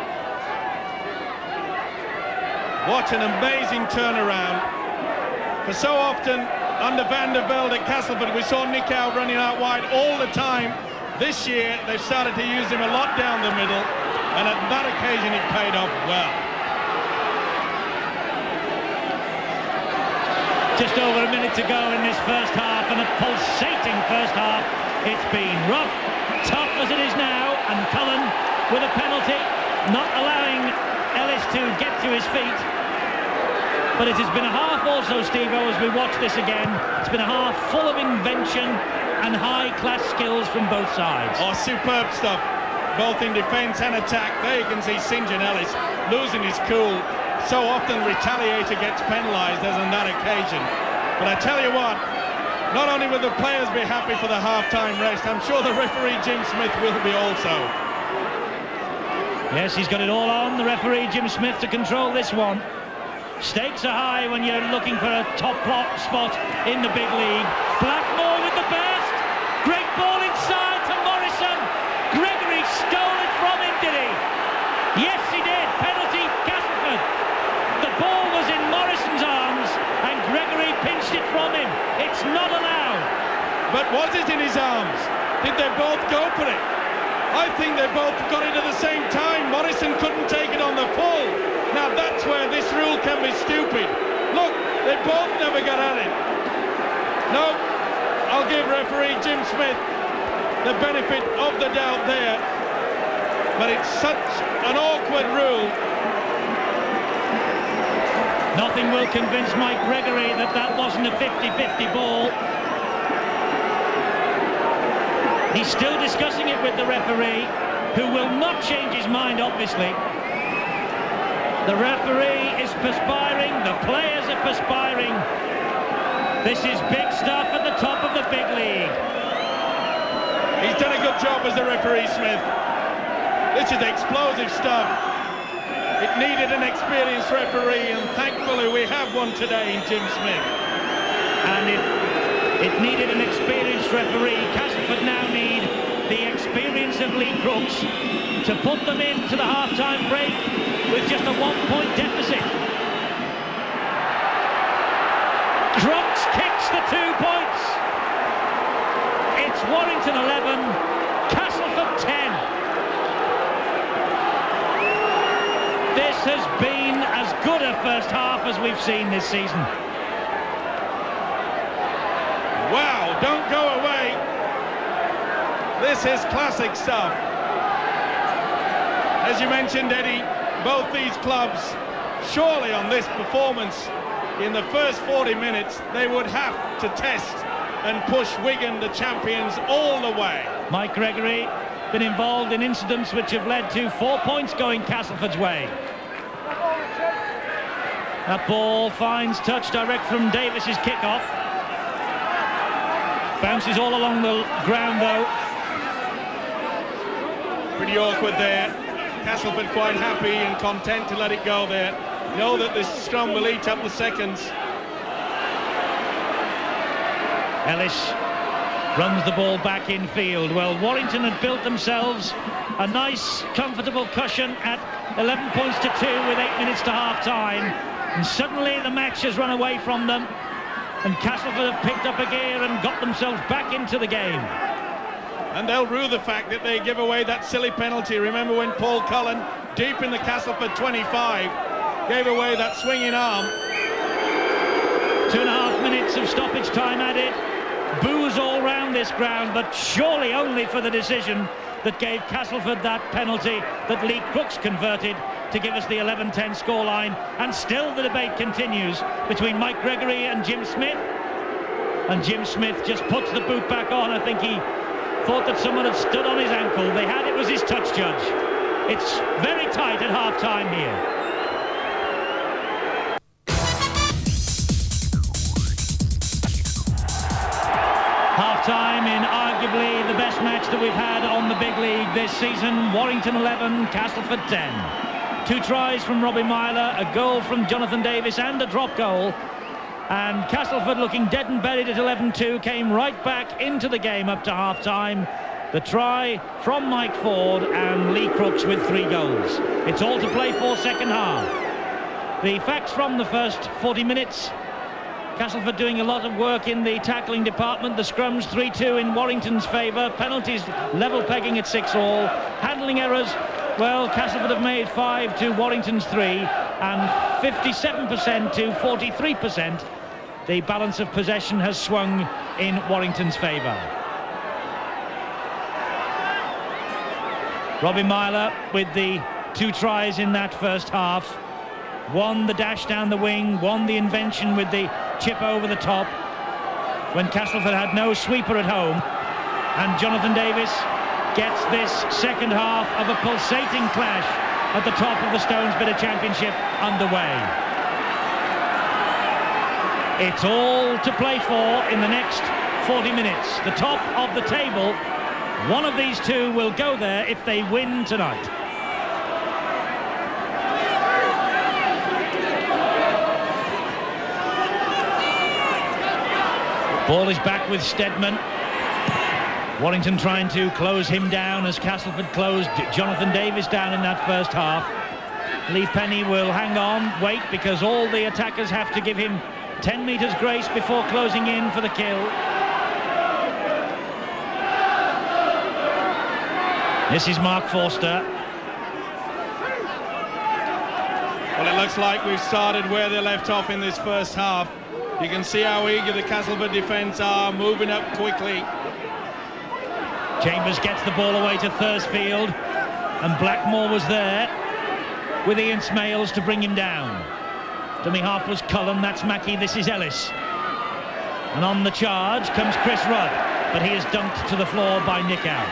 What an amazing turnaround. For so often under Van der Velde at Castleford, we saw Nicow running out wide all the time. This year they've started to use him a lot down the middle, and at that occasion it paid off well. Just over a minute to go in this first half, and a pulsating first half. It's been rough, tough as it is now, and Cullen with a penalty, not allowing Ellis to get to his feet. But it has been a half also, Steve-O, as we watch this again. It's been a half full of invention and high-class skills from both sides. Oh, superb stuff, both in defence and attack. There you can see St John Ellis losing his cool. So often Retaliator gets penalised as on that occasion. But I tell you what, not only will the players be happy for the half-time rest, I'm sure the referee Jim Smith will be also. Yes, he's got it all on, the referee Jim Smith, to control this one. Stakes are high when you're looking for a top spot in the big league. Blackmore with the burst. Great ball inside to Morrison. Gregory stole it from him, did he? Yes, he did. Penalty, Castleford. The ball was in Morrison's arms and Gregory pinched it from him. It's not allowed. But was it in his arms? Did they both go for it? I think they both got it at the same time. Morrison couldn't take it on the full. Now that's where this rule can be stupid. Look, they both never got at it. No, I'll give referee Jim Smith the benefit of the doubt there. But it's such an awkward rule. Nothing will convince Mike Gregory that that wasn't a 50-50 ball. He's still discussing it with the referee, who will not change his mind, obviously. The referee is perspiring, the players are perspiring. This is big stuff at the top of the big league. He's done a good job as the referee, Smith. This is explosive stuff. It needed an experienced referee, and thankfully we have one today in Jim Smith. And if It needed an experienced referee. Castleford now need the experience of Lee Crooks to put them into the half-time break with just a 1-point deficit. Crooks kicks the 2 points. It's Warrington 11, Castleford 10. This has been as good a first half as we've seen this season. Wow, don't go away. This is classic stuff. As you mentioned, Eddie, both these clubs, surely on this performance in the first 40 minutes, they would have to test and push Wigan, the champions, all the way. Mike Gregory been involved in incidents which have led to 4 points going Castleford's way. That ball finds touch direct from Davis's kickoff. Bounces all along the ground though. Pretty awkward there. Castleford quite happy and content to let it go there. Know that this scrum will eat up the seconds. Ellis runs the ball back in field. Well, Warrington had built themselves a nice, comfortable cushion at 11 points to 2 with 8 minutes to half-time. And suddenly the match has run away from them. And Castleford have picked up a gear and got themselves back into the game. And they'll rue the fact that they give away that silly penalty. Remember when Paul Cullen, deep in the Castleford 25, gave away that swinging arm. 2.5 minutes of stoppage time added. Boos all round this ground, but surely only for the decision that gave Castleford that penalty that Lee Crooks converted to give us the 11-10 scoreline. And still the debate continues between Mike Gregory and Jim Smith. And Jim Smith just puts the boot back on. I think he thought that someone had stood on his ankle. They had, it was his touch judge. It's very tight at half-time here. Half-time in arguably the best match that we've had on the big league this season. Warrington 11, Castleford 10. 2 tries from Robbie Myler, a goal from Jonathan Davis and a drop goal. And Castleford, looking dead and buried at 11-2, came right back into the game up to half-time. The try from Mike Ford and Lee Crooks with 3 goals. It's all to play for second half. The facts from the first 40 minutes. Castleford doing a lot of work in the tackling department. The scrums 3-2 in Warrington's favour. Penalties level pegging at 6-all. Handling errors, well, Castleford have made 5 to Warrington's 3, and 57% to 43%. The balance of possession has swung in Warrington's favour. Robbie Myler with the 2 tries in that first half. 1 the dash down the wing, 1 the invention with the chip over the top when Castleford had no sweeper at home. And Jonathan Davis gets this second half of a pulsating clash at the top of the Stones Bidder Championship underway. It's all to play for in the next 40 minutes. The top of the table, one of these 2 will go there if they win tonight. Ball is back with Stedman. Warrington trying to close him down as Castleford closed Jonathan Davis down in that first half. Lee Penny will hang on, wait, because all the attackers have to give him 10 metres grace before closing in for the kill. This is Mark Forster. Well, it looks like we've started where they left off in this first half. You can see how eager the Castleford defence are, moving up quickly. Chambers gets the ball away to Thursfield, and Blackmore was there with Ian Smales to bring him down. Dummy half was Cullen, that's Mackey, this is Ellis. And on the charge comes Chris Rudd, but he is dumped to the floor by Nick Howe.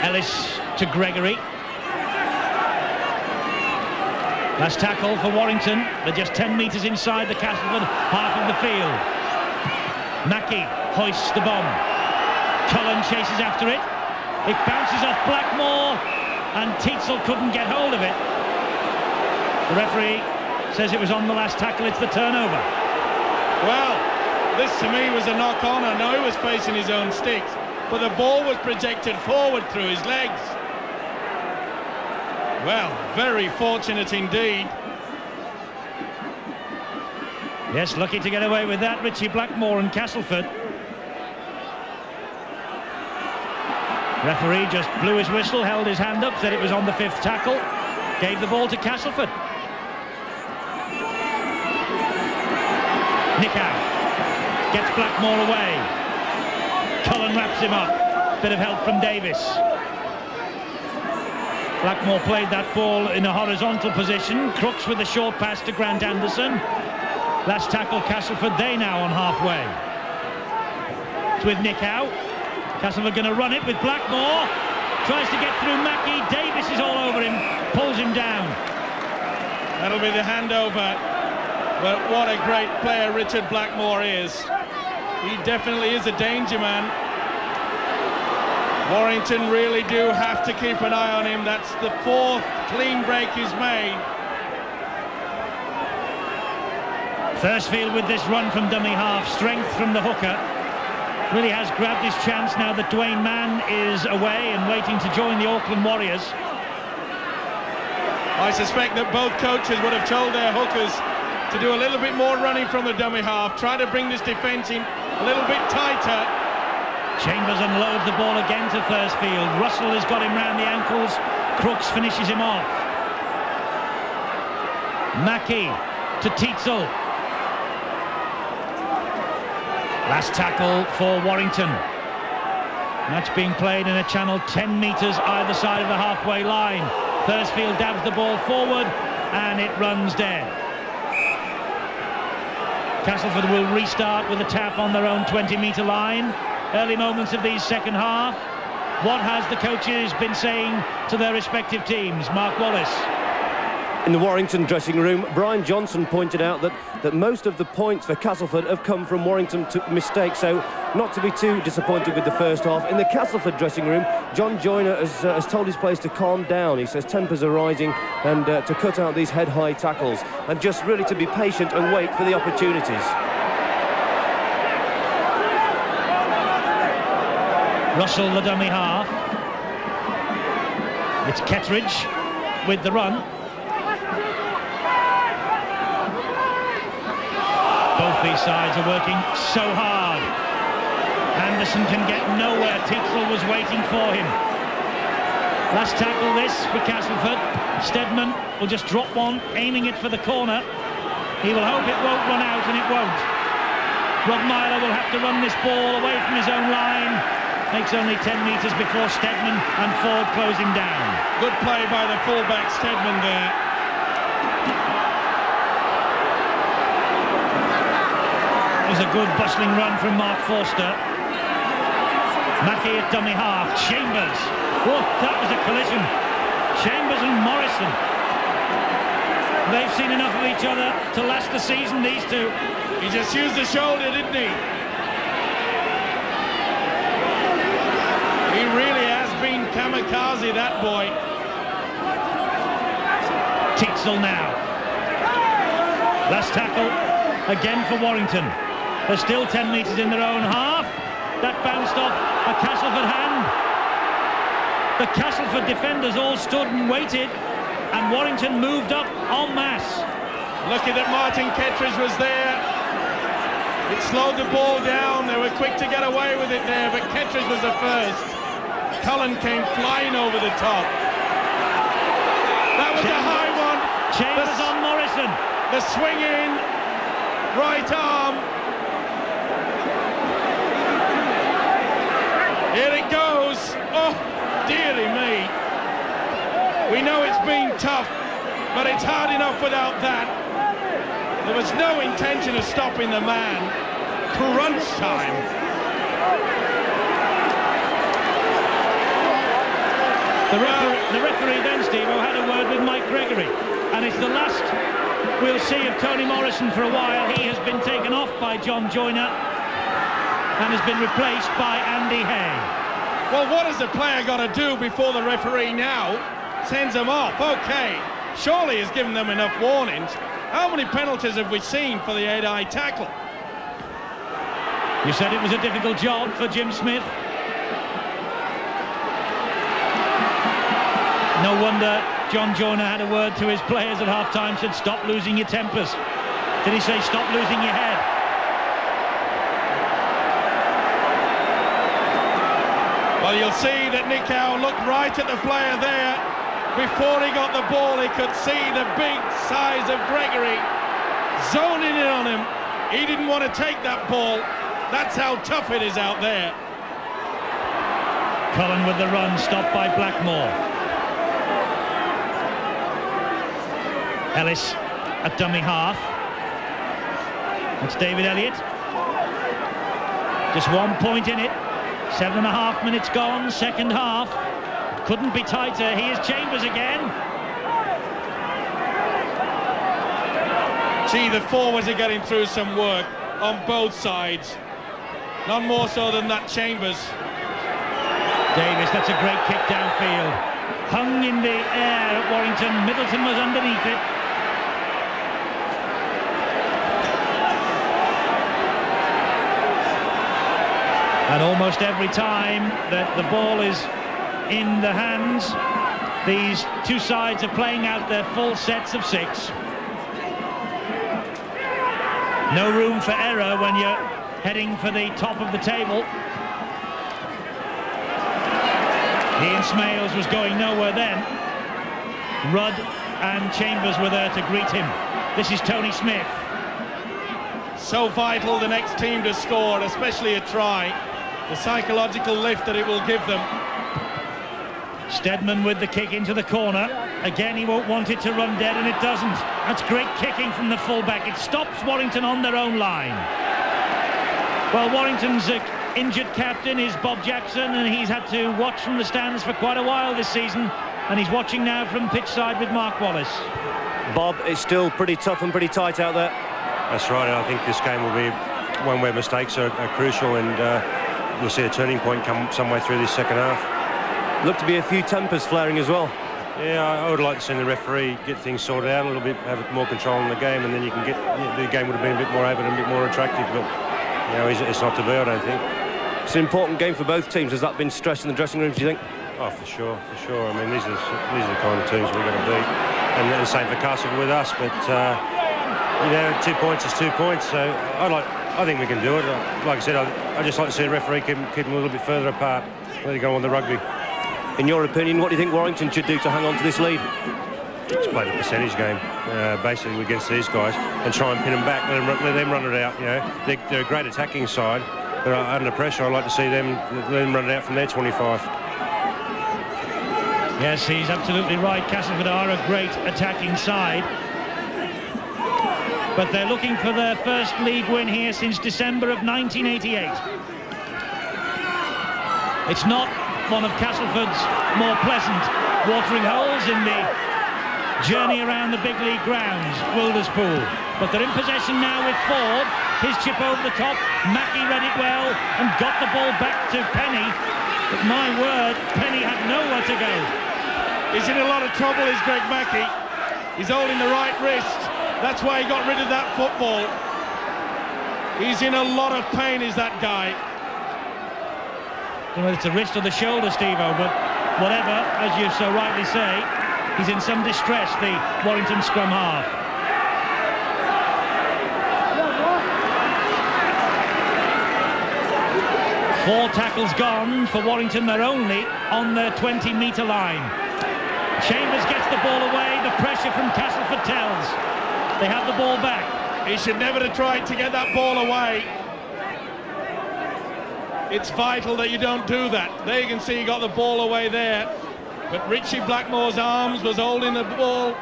Ellis to Gregory. Last tackle for Warrington. They're just 10 metres inside the Castleford half of the field. Mackey hoists the bomb. Cullen chases after it. It bounces off Blackmore, and Tietzel couldn't get hold of it. The referee says it was on the last tackle. It's the turnover. Well, this to me was a knock-on. I know he was facing his own sticks, but the ball was projected forward through his legs. Well, very fortunate indeed. Yes, lucky to get away with that, Richie Blackmore and Castleford. Referee just blew his whistle, held his hand up, said it was on the 5th tackle, gave the ball to Castleford. Nickow gets Blackmore away. Cullen wraps him up. Bit of help from Davis. Blackmore played that ball in a horizontal position. Crooks with a short pass to Grant Anderson. Last tackle Castleford, they now on halfway. It's with Nickow. Castleford going to run it with Blackmore. Tries to get through Mackie. Davis is all over him. Pulls him down. That'll be the handover. But what a great player Richard Blackmore is. He definitely is a danger man. Warrington really do have to keep an eye on him. That's the 4th clean break he's made. Thursfield with this run from dummy half. Strength from the hooker. Really has grabbed his chance now that Dwayne Mann is away and waiting to join the Auckland Warriors. I suspect that both coaches would have told their hookers to do a little bit more running from the dummy half, try to bring this defence in a little bit tighter. Chambers unloads the ball again to Thursfield. Russell has got him round the ankles. Crooks finishes him off. Mackie to Teitzel. Last tackle for Warrington. Match being played in a channel 10 metres either side of the halfway line. Thursfield dabs the ball forward and it runs dead. Castleford will restart with a tap on their own 20-metre line. Early moments of the second half. What has the coaches been saying to their respective teams? Mark Wallace. In the Warrington dressing room, Brian Johnson pointed out that most of the points for Castleford have come from Warrington mistakes, so not to be too disappointed with the first half. In the Castleford dressing room, John Joyner has told his players to calm down. He says tempers are rising and to cut out these head-high tackles and just really to be patient and wait for the opportunities. Russell, the dummy half. It's Kettridge with the run. Both these sides are working so hard. Anderson can get nowhere. Teitzel was waiting for him. Last tackle this for Castleford. Steadman will just drop one, aiming it for the corner. He will hope it won't run out, and it won't. Rob Myler will have to run this ball away from his own line. Makes only 10 metres before Steadman and Ford close him down. Good play by the fullback Steadman there. It was a good bustling run from Mark Forster. Mackie at dummy half. Chambers. Oh, that was a collision. Chambers and Morrison. They've seen enough of each other to last the season, these two. He just used the shoulder, didn't he? He really has been kamikaze, that boy. Teitzel now. Last tackle again for Warrington. They're still 10 metres in their own half. That bounced off a Castleford hand. The Castleford defenders all stood and waited, and Warrington moved up en masse. Lucky that Martin Kettridge was there. It slowed the ball down. They were quick to get away with it there, but Kettridge was the first. Cullen came flying over the top. That was a high one. Chambers on Morrison. The swing in, right arm. Here it goes. Oh, dearie me. We know it's been tough, but it's hard enough without that. There was no intention of stopping the man. Crunch time. The referee then, Steve-O, had a word with Mike Gregory, and it's the last we'll see of Tony Morrison for a while. He has been taken off by John Joyner and has been replaced by Andy Hay. Well, what has the player got to do before the referee now sends him off? Okay, surely he's given them enough warnings. How many penalties have we seen for the 8-eye tackle? You said it was a difficult job for Jim Smith. No wonder John Joyner had a word to his players at half-time, said stop losing your tempers. Did he say stop losing your head? Well, you'll see that Nick Howe looked right at the player there. Before he got the ball, he could see the big size of Gregory zoning in on him. He didn't want to take that ball. That's how tough it is out there. Cullen with the run, stopped by Blackmore. Ellis at dummy half. It's David Elliott. Just 1 point in it. 7.5 minutes gone, second half. Couldn't be tighter. Here's Chambers again. Gee, the forwards are getting through some work on both sides. None more so than that Chambers. Davis, that's a great kick downfield. Hung in the air at Warrington. Middleton was underneath it. And almost every time that the ball is in the hands, these two sides are playing out their full sets of 6. No room for error when you're heading for the top of the table. Ian Smales was going nowhere then. Rudd and Chambers were there to greet him. This is Tony Smith. So vital the next team to score, especially a try. The psychological lift that it will give them. Stedman with the kick into the corner. Again, he won't want it to run dead, and it doesn't. That's great kicking from the fullback. It stops Warrington on their own line. Well, Warrington's injured captain is Bob Jackson, and he's had to watch from the stands for quite a while this season, and he's watching now from pitch side with Mark Wallace. Bob, it's still pretty tough and pretty tight out there. That's right. I think this game will be one where mistakes are crucial, and you'll see a turning point come some way through this second half. Look to be a few tempers flaring as well. Yeah, I would like to see the referee get things sorted out a little bit, have more control in the game, and then you can get the game would have been a bit more open and a bit more attractive. But you know, it's not to be, I don't think. It's an important game for both teams. Has that been stressed in the dressing rooms, do you think? Oh, for sure. I mean, these are the kind of teams we're going to beat, and the same for Castleford with us. But you know, 2 points is 2 points. So I think we can do it. Like I said, I just like to see a referee keep them a little bit further apart. Let it go on the rugby. In your opinion, what do you think Warrington should do to hang on to this lead? Just play the percentage game, basically against these guys, and try and pin them back. Let them run it out. You know, they're a great attacking side, but under pressure, I'd like to see them run it out from their 25. Yes, he's absolutely right. Castleford are a great attacking side, but they're looking for their first league win here since December of 1988. It's not one of Castleford's more pleasant watering holes in the journey around the big league grounds, Wilderspool. But they're in possession now with Ford. His chip over the top. Mackey read it well and got the ball back to Penny. But my word, Penny had nowhere to go. He's in a lot of trouble, is Greg Mackey. He's holding the right wrist. That's why he got rid of that football. He's in a lot of pain, is that guy. I don't know if it's the wrist or the shoulder, Steve-O, but whatever, as you so rightly say, he's in some distress, the Warrington scrum half. Four tackles gone for Warrington. They're only on their 20-metre line. Chambers gets the ball away. The pressure from Castleford tells. They have the ball back. He should never have tried to get that ball away. It's vital that you don't do that. There you can see he got the ball away there. But Richie Blackmore's arms was holding the ball.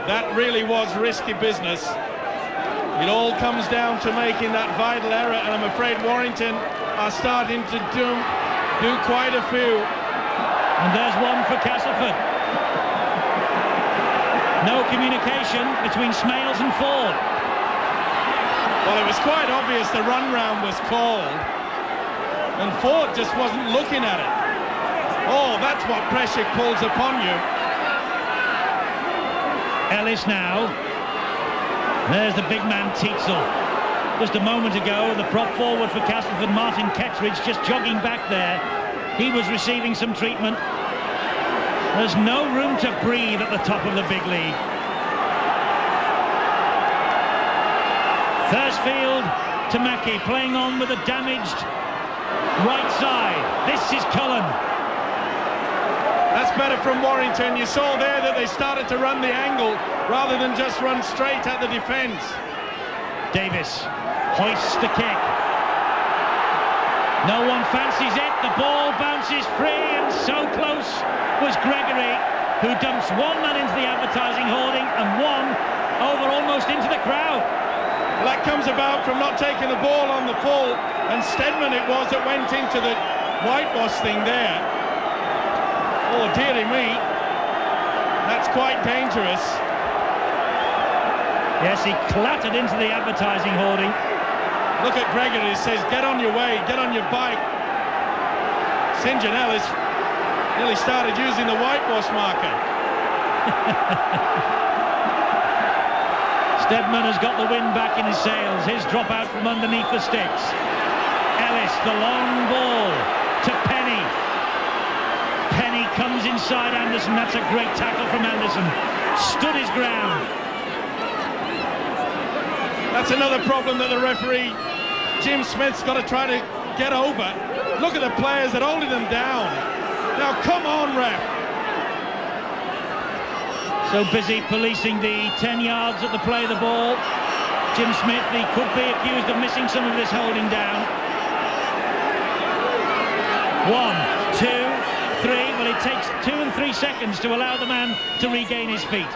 That really was risky business. It all comes down to making that vital error, and I'm afraid Warrington are starting to do quite a few. And there's one for Castleford. No communication between Smales and Ford. Well, it was quite obvious the run round was called, and Ford just wasn't looking at it. Oh, that's what pressure pulls upon you. Ellis now. There's the big man, Tietzel. just a moment ago, the prop forward for Castleford, Martin Kettridge, just jogging back there. He was receiving some treatment. There's no room to breathe at the top of the big league. Thursfield to Mackey, playing on with a damaged right side. This is Cullen. That's better from Warrington. You saw there that they started to run the angle rather than just run straight at the defence. Davis hoists the kick. No one fancies it. The ball bounces free, and so close was Gregory, who dumps one man into the advertising hoarding and one over almost into the crowd. Well, that comes about from not taking the ball on the full, and Steadman it was that went into the whitewash thing there. Oh, dearie me. That's quite dangerous. Yes, he clattered into the advertising hoarding. Look at Gregory, he says, get on your way, get on your bike. St. John Ellis nearly started using the whitewash marker. Steadman has got the wind back in his sails. His drop out from underneath the sticks. Ellis, the long ball to Penny. Penny comes inside Anderson. That's a great tackle from Anderson. Stood his ground. That's another problem that the referee, Jim Smith's got to try to get over. Look at the players that are holding them down. Now, come on, ref. So busy policing the 10 yards at the play of the ball. Jim Smith, he could be accused of missing some of this holding down. 1, 2, 3. Well, it takes 2 and 3 seconds to allow the man to regain his feet.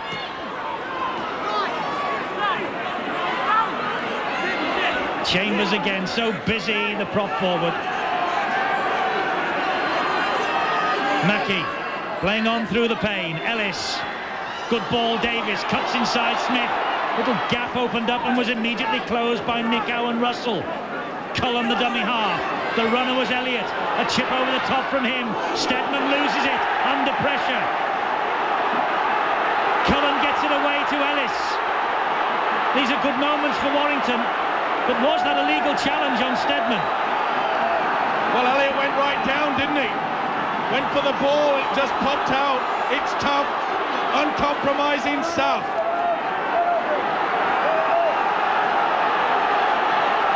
Chambers again, so busy, the prop forward. Mackey playing on through the pain. Ellis, good ball. Davis cuts inside Smith. Little gap opened up and was immediately closed by Nicow and Russell. Cullen, the dummy half. The runner was Elliott. A chip over the top from him. Steadman loses it under pressure. Cullen gets it away to Ellis. These are good moments for Warrington. But was that a legal challenge on Steadman? Well, Elliott went right down, didn't he? Went for the ball, it just popped out. It's tough, uncompromising stuff.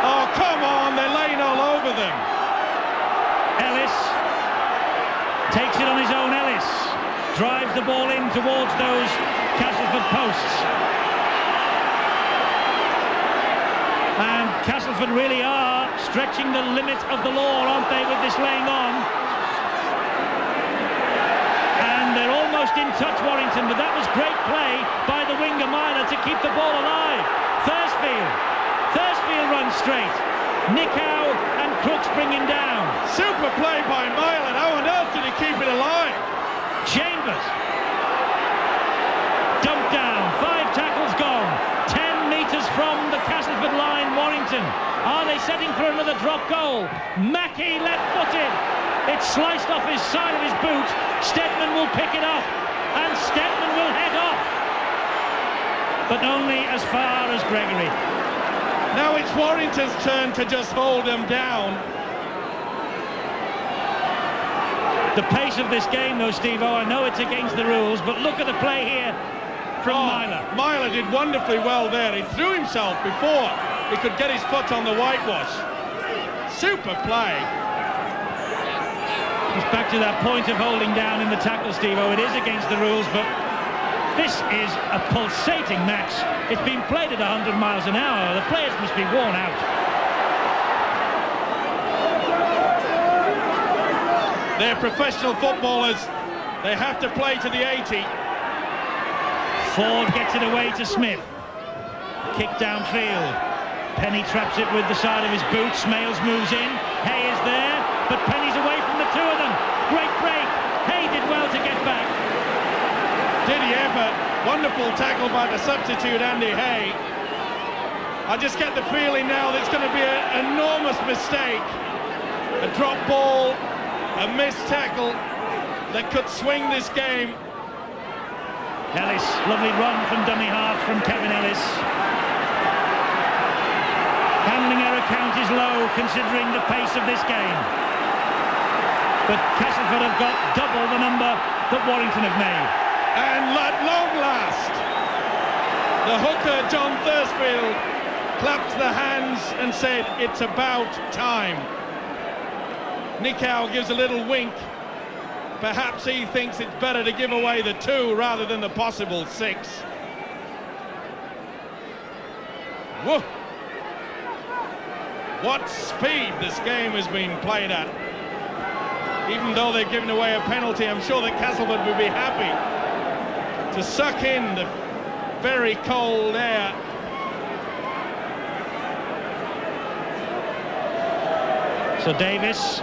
Oh, come on, they're laying all over them. Ellis takes it on his own. Ellis drives the ball in towards those Castleford posts. And Castleford really are stretching the limit of the law, aren't they, with this laying on? And they're almost in touch, Warrington, but that was great play by the winger Myler to keep the ball alive. Thursfield runs straight. Nicow and Crooks bring him down. Super play by Myler. How on earth did he keep it alive? Chambers. Dumped down. 5 tackles gone. 10 metres from the Castleford line, Warrington. Are they setting for another drop goal? Mackey left-footed. It's sliced off his side of his boot. Steadman will pick it up, and Steadman will head off. But only as far as Gregory. Now it's Warrington's turn to just hold them down. The pace of this game, though, Steve-O, I know it's against the rules, but look at the play here from Myler. Myler did wonderfully well there. He threw himself before he could get his foot on the whitewash. Super play. It's back to that point of holding down in the tackle, Steve-O. It is against the rules, but this is a pulsating match. It's been played at 100 miles an hour. The players must be worn out. They're professional footballers. They have to play to the 80. Ford gets it away to Smith. Kick downfield. Penny traps it with the side of his boot. Smales moves in. Hay is there, but Penny's away from the two of them. Great break. Hay did well to get back. Did he ever? Wonderful tackle by the substitute, Andy Hay. I just get the feeling now that it's going to be an enormous mistake. A drop ball, a missed tackle that could swing this game. Ellis, lovely run from dummy half from Kevin Ellis. handling error count is low considering the pace of this game. But Castleford have got double the number that Warrington have made. And at long last, the hooker, John Thursfield, clapped the hands and said, it's about time. Nickau gives a little wink. Perhaps he thinks it's better to give away the 2 rather than the possible 6. Whoa! What speed this game has been played at. Even though they've given away a penalty, I'm sure that Castleford would be happy to suck in the very cold air. So Davis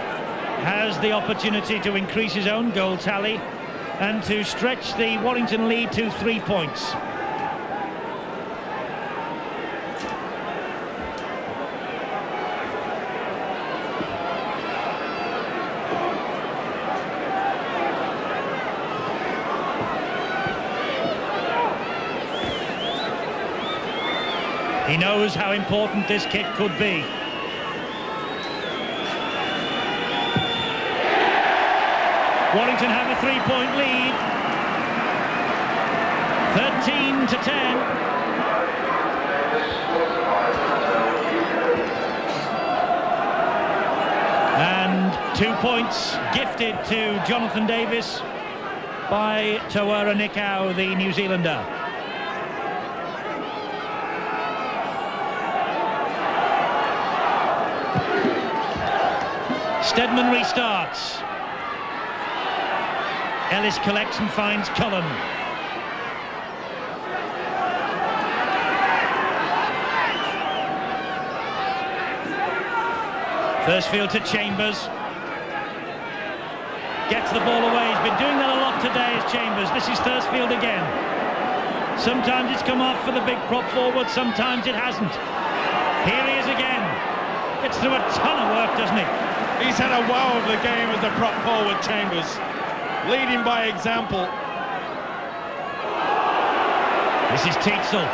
has the opportunity to increase his own goal tally and to stretch the Warrington lead to 3 points. He knows how important this kick could be. Warrington have a 3-point lead. 13-10. And 2 points gifted to Jonathan Davis by Tawera Nickau, the New Zealander. Stedman restarts. Ellis collects and finds Cullen. Thursfield to Chambers. Gets the ball away. He's been doing that a lot today, is Chambers. This is Thursfield again. Sometimes it's come off for the big prop forward, sometimes it hasn't. Here he is again. Gets through a ton of work, doesn't he? He's had a wow of the game as the prop forward, Chambers. Leading by example. This is Tietzel.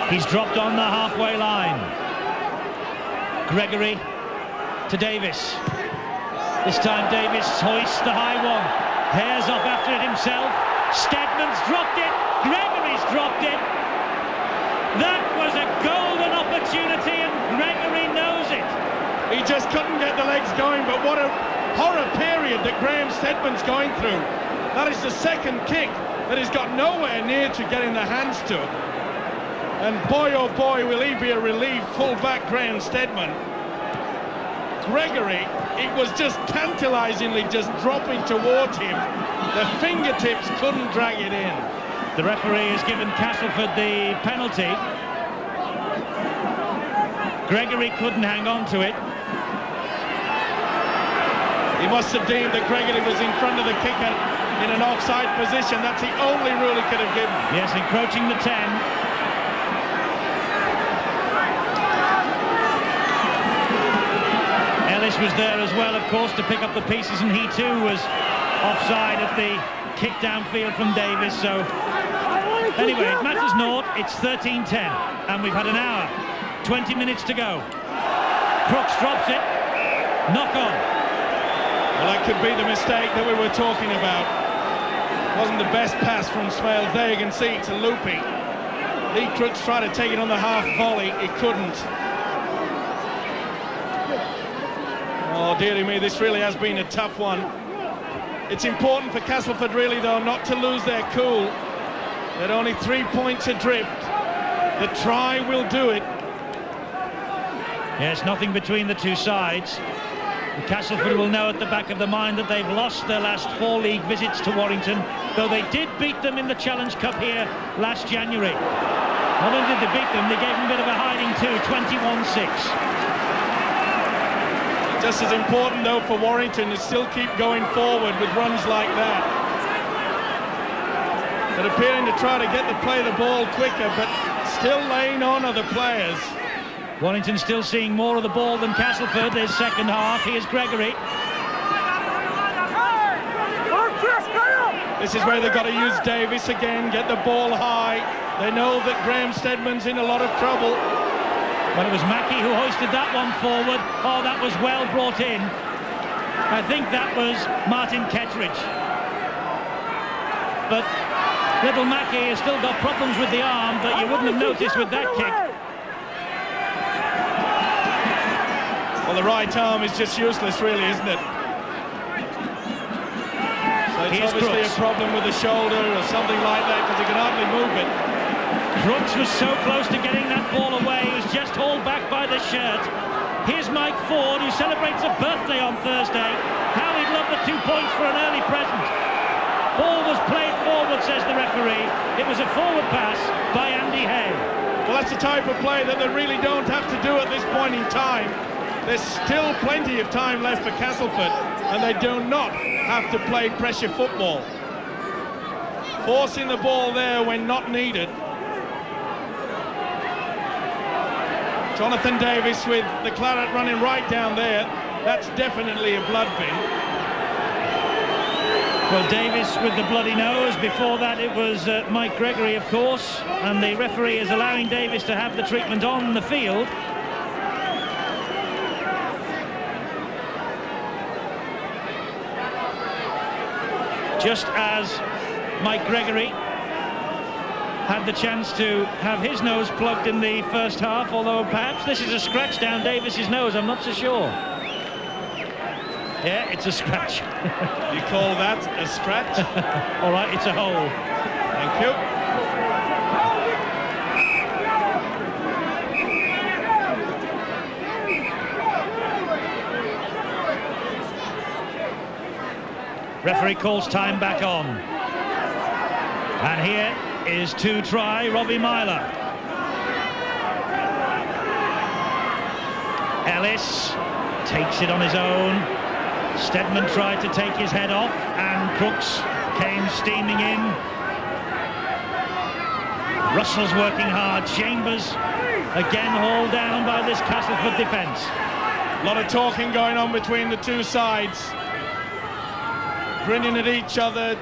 He's dropped on the halfway line. Gregory to Davis. This time Davis hoists the high one. Hares off after it himself. Stedman's dropped it. Gregory's dropped it. That was a golden opportunity and Gregory knows it. He just couldn't get the legs going, but what a horror period that Graham Stedman's going through. That is the second kick that he's got nowhere near to getting the hands to. And boy, oh boy, will he be a relief, full-back Graham Stedman. Gregory, it was just tantalisingly just dropping towards him. The fingertips couldn't drag it in. The referee has given Castleford the penalty. Gregory couldn't hang on to it. He must have deemed that Gregory was in front of the kicker in an offside position. That's the only rule he could have given. Yes, encroaching the 10. Ellis was there as well, of course, to pick up the pieces, and he too was offside at the kick downfield from Davis. So anyway, it matters naught. It's 13-10, and we've had an hour, 20 minutes to go. Crooks drops it. Knock on. Well, that could be the mistake that we were talking about. Wasn't the best pass from Smales. There you can see it's a loopy. Lee Crooks tried to take it on the half volley. He couldn't. Oh, dearie me, this really has been a tough one. It's important for Castleford, really, though, not to lose their cool. They're only 3 points adrift. The try will do it. Yes, nothing between the two sides. Castleford will know at the back of the mind that they've lost their last 4 league visits to Warrington, though they did beat them in the Challenge Cup here last January. Not only did they beat them, they gave them a bit of a hiding too, 21-6. Just as important, though, for Warrington to still keep going forward with runs like that. But appearing to try to get the play the ball quicker, but still laying on other players. Warrington still seeing more of the ball than Castleford. There's second half. Here's Gregory. This is where they've got to use Davis again, get the ball high. They know that Graham Stedman's in a lot of trouble. Well, it was Mackie who hoisted that one forward. Oh, that was well brought in. I think that was Martin Kettridge. But little Mackie has still got problems with the arm, but you wouldn't have noticed with that kick. Well, the right arm is just useless, really, isn't it? So it's obviously a problem with the shoulder or something like that, because he can hardly move it. Crooks was so close to getting that ball away. He was just hauled back by the shirt. Here's Mike Ford, who celebrates a birthday on Thursday. How he'd love the 2 points for an early present. Ball was played forward, says the referee. It was a forward pass by Andy Hay. Well, that's the type of play that they really don't have to do at this point in time. There's still plenty of time left for Castleford, and they do not have to play pressure football. Forcing the ball there when not needed. Jonathan Davis with the claret running right down there. That's definitely a blood bin. Well, Davis with the bloody nose. Before that it was Mike Gregory, of course, and the referee is allowing Davis to have the treatment on the field. Just as Mike Gregory had the chance to have his nose plugged in the first half, although perhaps this is a scratch down Davis's nose, I'm not so sure. Yeah, it's a scratch. You call that a scratch? All right, it's a hole. Thank you. Referee calls time back on. And here is to try Robbie Myler. Ellis takes it on his own. Stedman tried to take his head off, and Crooks came steaming in. Russell's working hard. Chambers again hauled down by this Castleford defence. A lot of talking going on between the two sides. Grinning at each other,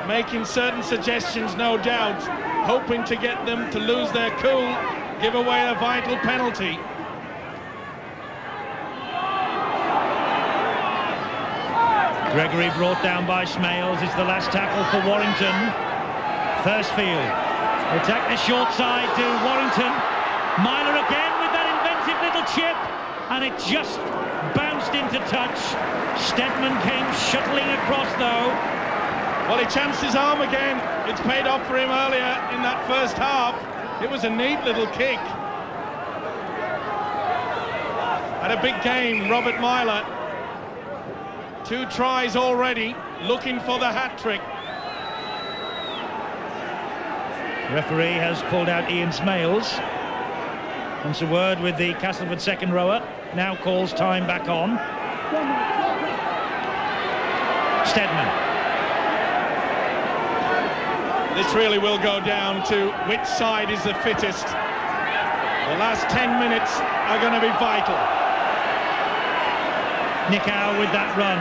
making certain suggestions, no doubt, hoping to get them to lose their cool, give away a vital penalty. Gregory brought down by Smales. It's the last tackle for Warrington. Thursfield attack the short side to Warrington. Myler again with that inventive little chip, and it just bounced into touch. Stedman came shuttling across though. Well, he chanced his arm again. It's paid off for him earlier in that first half. It was a neat little kick. Had a big game, Robert Myler. 2 tries already, looking for the hat-trick. Referee has pulled out Ian Smales. Wants a word with the Castleford second rower. Now calls time back on. Stedman. This really will go down to which side is the fittest. The last 10 minutes are going to be vital. Nickow with that run.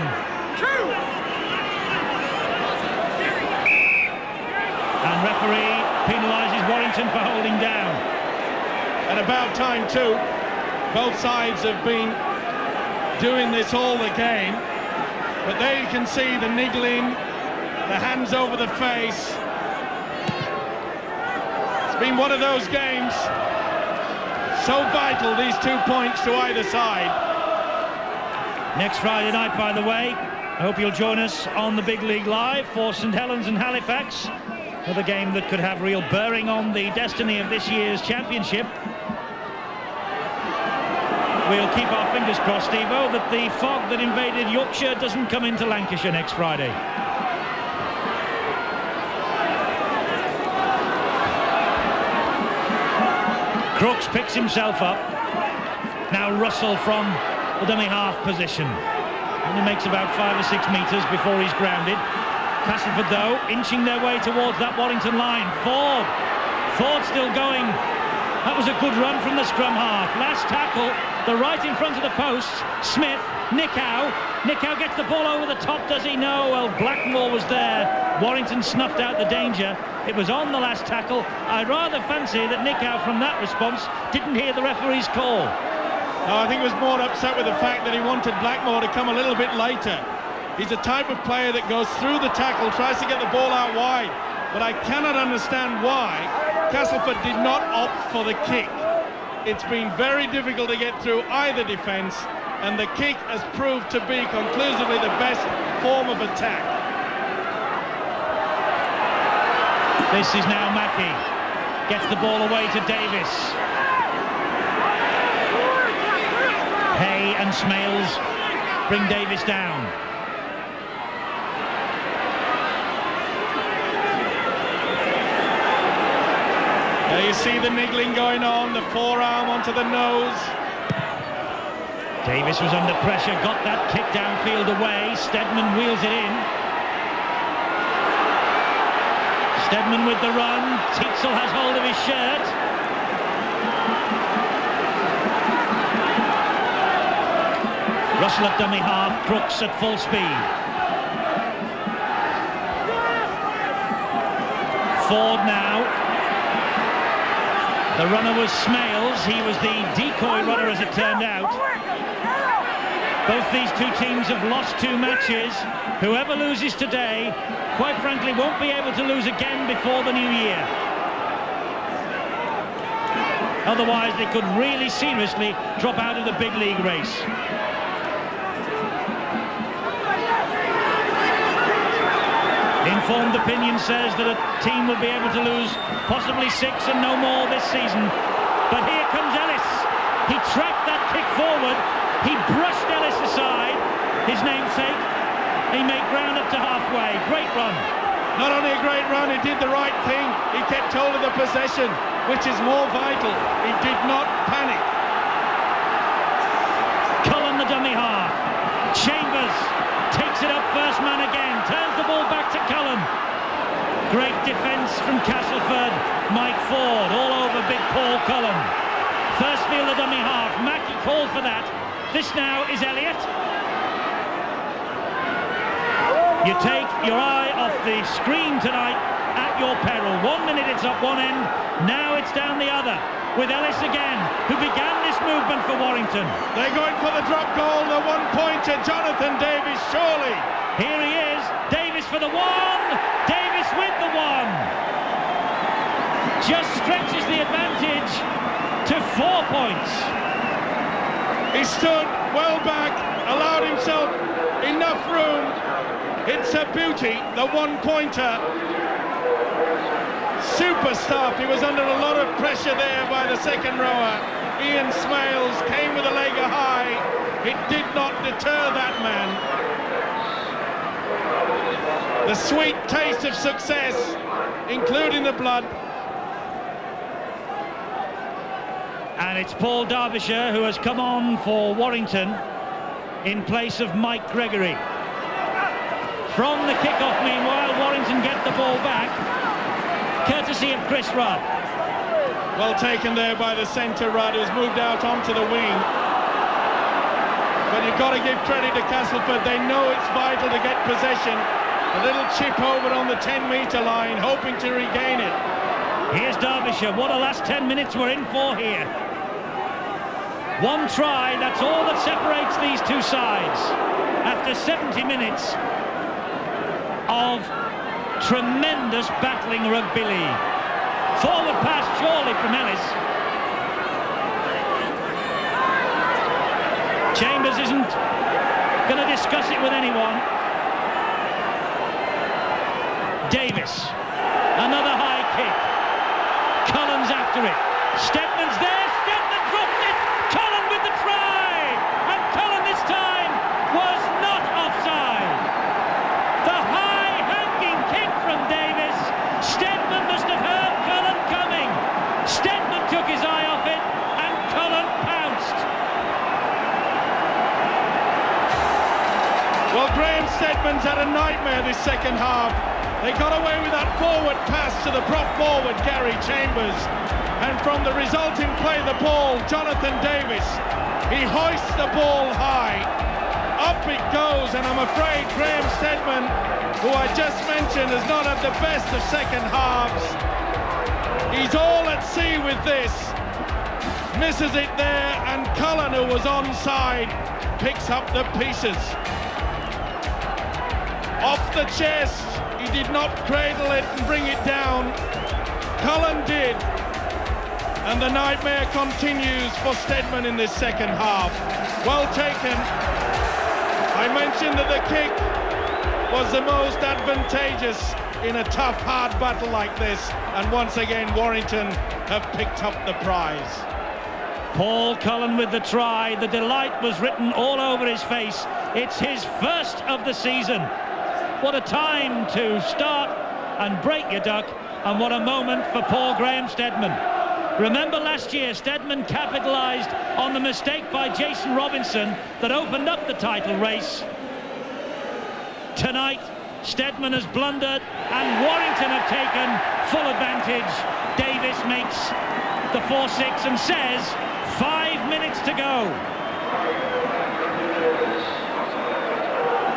And referee penalises Warrington for holding down. And about time too. Both sides have been doing this all the game. But there you can see the niggling, the hands over the face. It's been one of those games. So vital, these 2 points to either side. Next Friday night, by the way, I hope you'll join us on the Big League Live for St Helens and Halifax. Another game that could have real bearing on the destiny of this year's championship. We'll keep our fingers crossed, Steve-O, that the fog that invaded Yorkshire doesn't come into Lancashire next Friday. Crooks picks himself up. Now Russell from the dummy half position. Only makes about 5 or 6 metres before he's grounded. Castleford, though, inching their way towards that Warrington line. Ford still going. That was a good run from the scrum half. Last tackle, the right in front of the posts. Smith, Nickow gets the ball over the top, does he? No, well, Blackmore was there. Warrington snuffed out the danger. It was on the last tackle. I rather fancy that Nick Howe from that response didn't hear the referee's call. No, I think he was more upset with the fact that he wanted Blackmore to come a little bit later. He's a type of player that goes through the tackle, tries to get the ball out wide. But I cannot understand why Castleford did not opt for the kick. It's been very difficult to get through either defence, and the kick has proved to be conclusively the best form of attack. This is now Mackey. Gets the ball away to Davis. Hay and Smales bring Davis down. There you see the niggling going on, the forearm onto the nose. Davis was under pressure, got that kick downfield away. Steadman wheels it in. Steadman with the run. Teitzel has hold of his shirt. Russell at dummy half, Crooks at full speed. Ford now. The runner was Smales. He was the decoy runner, as it turned out. Both these two teams have lost 2 matches. Whoever loses today, quite frankly, won't be able to lose again before the new year. Otherwise, they could really seriously drop out of the big league race. Informed opinion says that a team will be able to lose possibly 6 and no more this season. But here comes Ellis. He tracked that kick forward. He brushed Ellis aside, his namesake. He made ground up to halfway. Great run. Not only a great run, he did the right thing. He kept hold of the possession, which is more vital. He did not panic. Cullen, the dummy half. Chambers takes it up, first man again, turns the ball back to Cullen. Great defence from Castleford. Mike Ford all over big Paul Cullen. First field, the dummy half. Mackey called for that. This now is Elliott. You take your eye off the screen tonight at your peril. 1 minute it's up one end, now it's down the other. With Ellis again, who began this movement for Warrington. They're going for the drop goal, the one-pointer, Jonathan Davis, surely. Here he is, Davis for the one, Davis with the one. Just stretches the advantage to 4 points. He stood well back, allowed himself enough room. It's a beauty, the one-pointer. Super stuff. He was under a lot of pressure there by the second rower. Ian Smales came with a leg high. It did not deter that man. The sweet taste of success, including the blood. And it's Paul Derbyshire who has come on for Warrington in place of Mike Gregory. From the kickoff, meanwhile, Warrington get the ball back, courtesy of Chris Rudd. Well taken there by the centre, Rudd, who's moved out onto the wing. But you've got to give credit to Castleford. They know it's vital to get possession. A little chip over on the 10-metre line, hoping to regain it. Here's Derbyshire. What a last 10 minutes we're in for here. One try, that's all that separates these two sides. After 70 minutes of tremendous battling rugby league. Forward pass surely from Ellis. Chambers isn't going to discuss it with anyone. Davis, another high kick. Cullen's after it. Stedman's there. Stedman dropped it. Cullen with the try. And Cullen this time was not offside. The high-hanging kick from Davis. Stedman must have heard Cullen coming. Stedman took his eye off it, and Cullen pounced. Well, Graham Stedman's had a nightmare this second half. They got away with that forward pass to the prop forward, Gary Chambers. And from the resulting play of the ball, Jonathan Davis, he hoists the ball high. Up it goes, and I'm afraid Graham Steadman, who I just mentioned, has not had the best of second halves. He's all at sea with this. Misses it there, and Cullen, who was onside, picks up the pieces. Off the chest, he did not cradle it and bring it down. Cullen did. And the nightmare continues for Steadman in this second half. Well taken. I mentioned that the kick was the most advantageous in a tough, hard battle like this. And once again, Warrington have picked up the prize. Paul Cullen with the try. The delight was written all over his face. It's his first of the season. What a time to start and break your duck, and what a moment for Paul Graham Steadman. Remember last year, Steadman capitalised on the mistake by Jason Robinson that opened up the title race. Tonight, Steadman has blundered and Warrington have taken full advantage. Davis makes the 4-6 and says 5 minutes to go.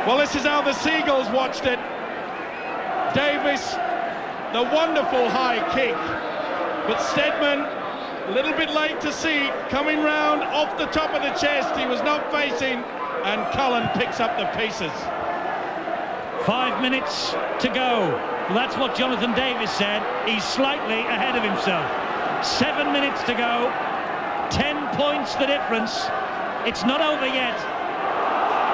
Well, this is how the Seagulls watched it. Davis, the wonderful high kick. But Steadman, a little bit late to see, coming round off the top of the chest. He was not facing, and Cullen picks up the pieces. 5 minutes to go. Well, that's what Jonathan Davis said. He's slightly ahead of himself. 7 minutes to go. 10 points the difference. It's not over yet.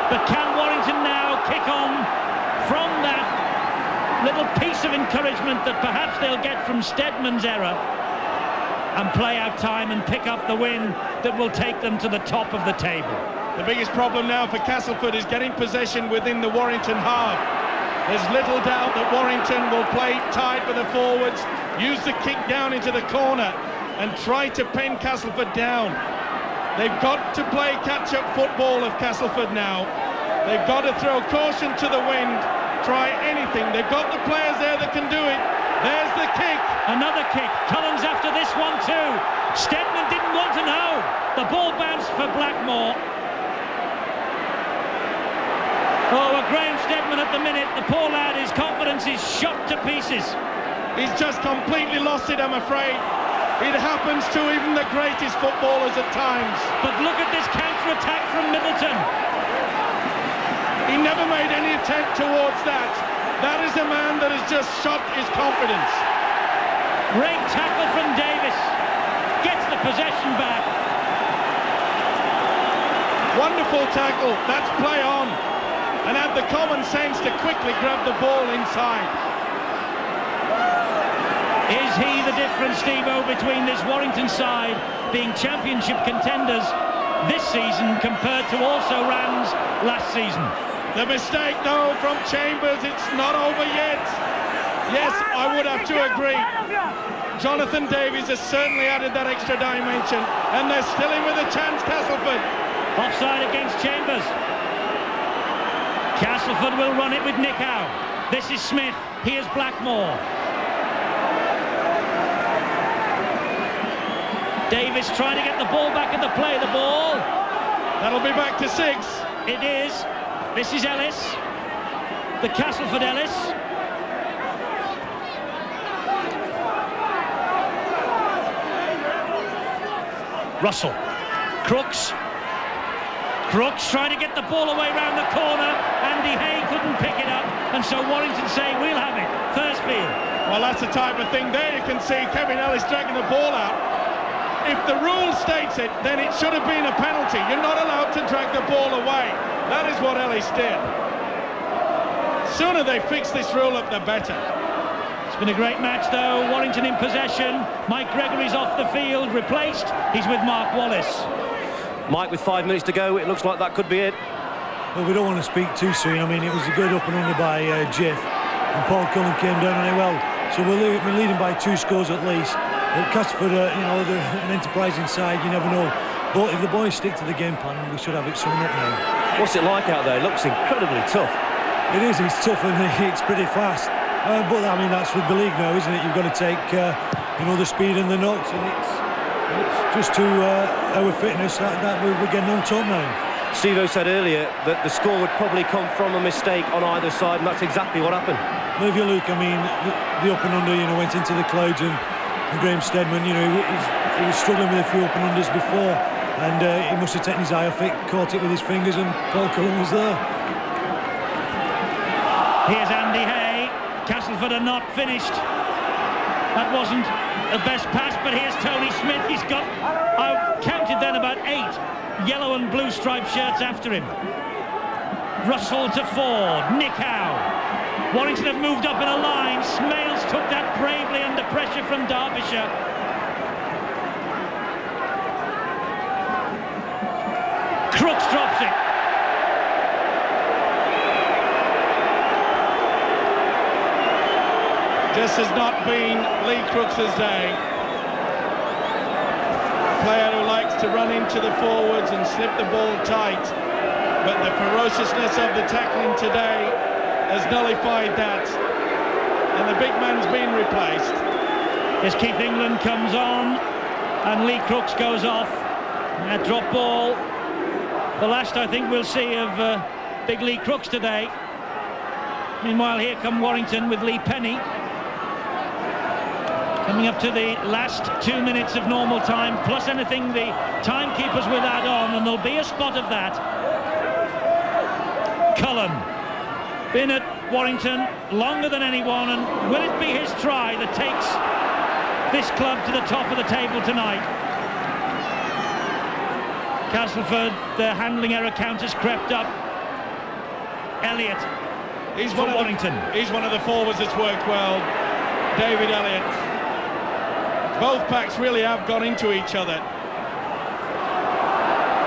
But can Warrington now kick on from that little piece of encouragement that perhaps they'll get from Steadman's error and play out time and pick up the win that will take them to the top of the table? The biggest problem now for Castleford is getting possession within the Warrington half. There's little doubt that Warrington will play tight with the forwards, use the kick down into the corner and try to pen Castleford down. They've got to play catch-up football of Castleford now. They've got to throw caution to the wind, try anything. They've got the players there that can do it. There's the kick. Another kick. Cullen's after this one too. Steadman didn't want to know. The ball bounced for Blackmore. Oh, Graham Steadman at the minute. The poor lad, his confidence is shot to pieces. He's just completely lost it, I'm afraid. It happens to even the greatest footballers at times. But look at this counter-attack from Middleton. He never made any attempt towards that. That is a man that has just shot his confidence. Great tackle from Davis. Gets the possession back. Wonderful tackle. That's play on. And had the common sense to quickly grab the ball inside. Is he the difference, Steve-O, between this Warrington side being championship contenders this season compared to also Rams last season? The mistake, though, from Chambers, it's not over yet. Yes, I would have to agree. Jonathan Davies has certainly added that extra dimension, and they're still in with a chance, Castleford. Offside against Chambers. Castleford will run it with Nick Howe. This is Smith. Here's Blackmore. Davis trying to get the ball back in the play. The ball. That'll be back to 6. It is. This is Ellis. The Castleford Ellis. Russell. Crooks trying to get the ball away round the corner. Andy Hay couldn't pick it up, and so Warrington say we'll have it. Thursfield. Well, that's the type of thing there. You can see Kevin Ellis dragging the ball out. If the rule states it, then it should have been a penalty. You're not allowed to drag the ball away. That is what Ellis did. Sooner they fix this rule up, the better. It's been a great match, though. Warrington in possession. Mike Gregory's off the field, replaced. He's with Mark Wallace. Mike, with 5 minutes to go, it looks like that could be it. Well, we don't want to speak too soon. I mean, it was a good up and under by Jeff, and Paul Cullen came down on it well. So we're leading by 2 scores at least. But Castleford, they're an enterprising side, you never know. But if the boys stick to the game plan, we should have it sewn up now. What's it like out there? It looks incredibly tough. It is, it's tough and it's pretty fast. But I mean, that's rugby league now, isn't it? You've got to take, the speed and the knocks, and it's just to our fitness that we're getting on top now. Sivo said earlier that the score would probably come from a mistake on either side, and that's exactly what happened. Well, if you look, I mean, the up and under, went into the clouds, and Graham Steadman, he was struggling with a few up and unders before, and he must have taken his eye off it, caught it with his fingers, and Paul Cullen was there. Here's Andy Hay. Castleford are not finished. That wasn't the best pass, but here's Tony Smith. He's got, I counted then, about 8 yellow and blue striped shirts after him. Russell to Ford, Nick Howe. Warrington have moved up in a line. Smales took that bravely under pressure from Derbyshire. Crooks drops it. This has not been Lee Crooks' day. Player who likes to run into the forwards and slip the ball tight, but the ferociousness of the tackling today has nullified that, and the big man's been replaced. As Keith England comes on and Lee Crooks goes off. That drop ball, the last I think we'll see of big Lee Crooks today. Meanwhile, here come Warrington with Lee Penny. Coming up to the last 2 minutes of normal time, plus anything the timekeepers will add on, and there'll be a spot of that. Cullen, been at Warrington longer than anyone, and will it be his try that takes this club to the top of the table tonight? Castleford, their handling error count has crept up. Elliott, he's for Warrington. He's one of the forwards that's worked well, David Elliott. Both packs really have gone into each other.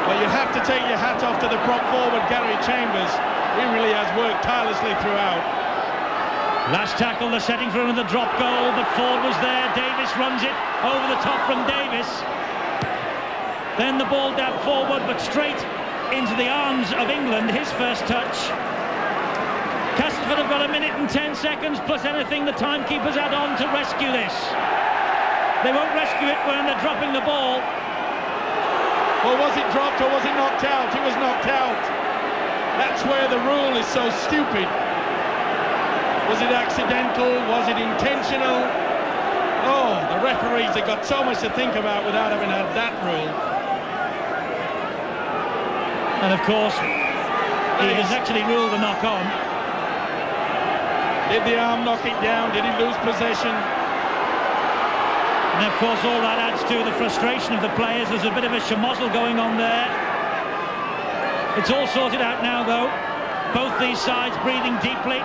But you have to take your hat off to the prop forward, Gary Chambers. He really has worked tirelessly throughout. Last tackle, they're setting for another drop goal, but Ford was there. Davis runs it over the top from Davis. Then the ball dabbed forward, but straight into the arms of England, his first touch. Castleford have got 1 minute and 10 seconds, plus anything the timekeepers add on to rescue this. They won't rescue it when they're dropping the ball. Well, was it dropped or was it knocked out? It was knocked out. That's where the rule is so stupid. Was it accidental? Was it intentional? Oh, the referees have got so much to think about without having had that rule. And of course, he has actually ruled the knock-on. Did the arm knock it down? Did he lose possession? And of course all that adds to the frustration of the players. There's a bit of a schmozzle going on there. It's all sorted out now though. Both these sides breathing deeply.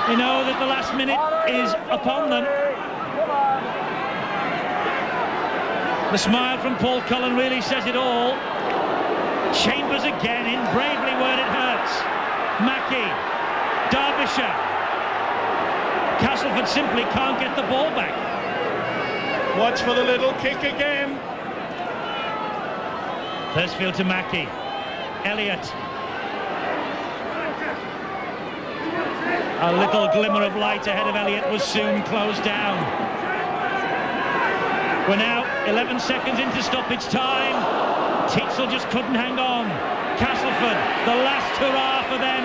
They know that the last minute is upon them. The smile from Paul Cullen really says it all. Chambers again in bravely where it hurts. Mackey, Derbyshire. Castleford simply can't get the ball back. Watch for the little kick again. Thursfield to Mackey. Elliott. A little glimmer of light ahead of Elliott was soon closed down. We're now 11 seconds into stoppage time. Teetsel just couldn't hang on. Castleford, the last hurrah for them.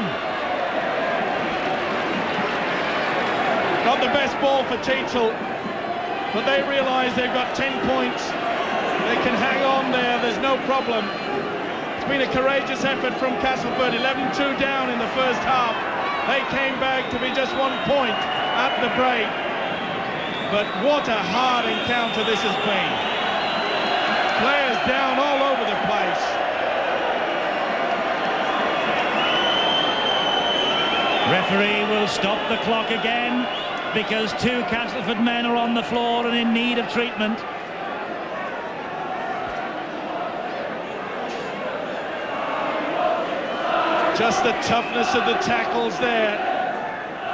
Not the best ball for Teetsel, but they realise they've got 10 points. They can hang on there, there's no problem. It's been a courageous effort from Castleford, 11-2 down in the first half. They came back to be just 1 point at the break. But what a hard encounter this has been. Players down all over the place. Referee will stop the clock again because 2 Castleford men are on the floor and in need of treatment. Just the toughness of the tackles there.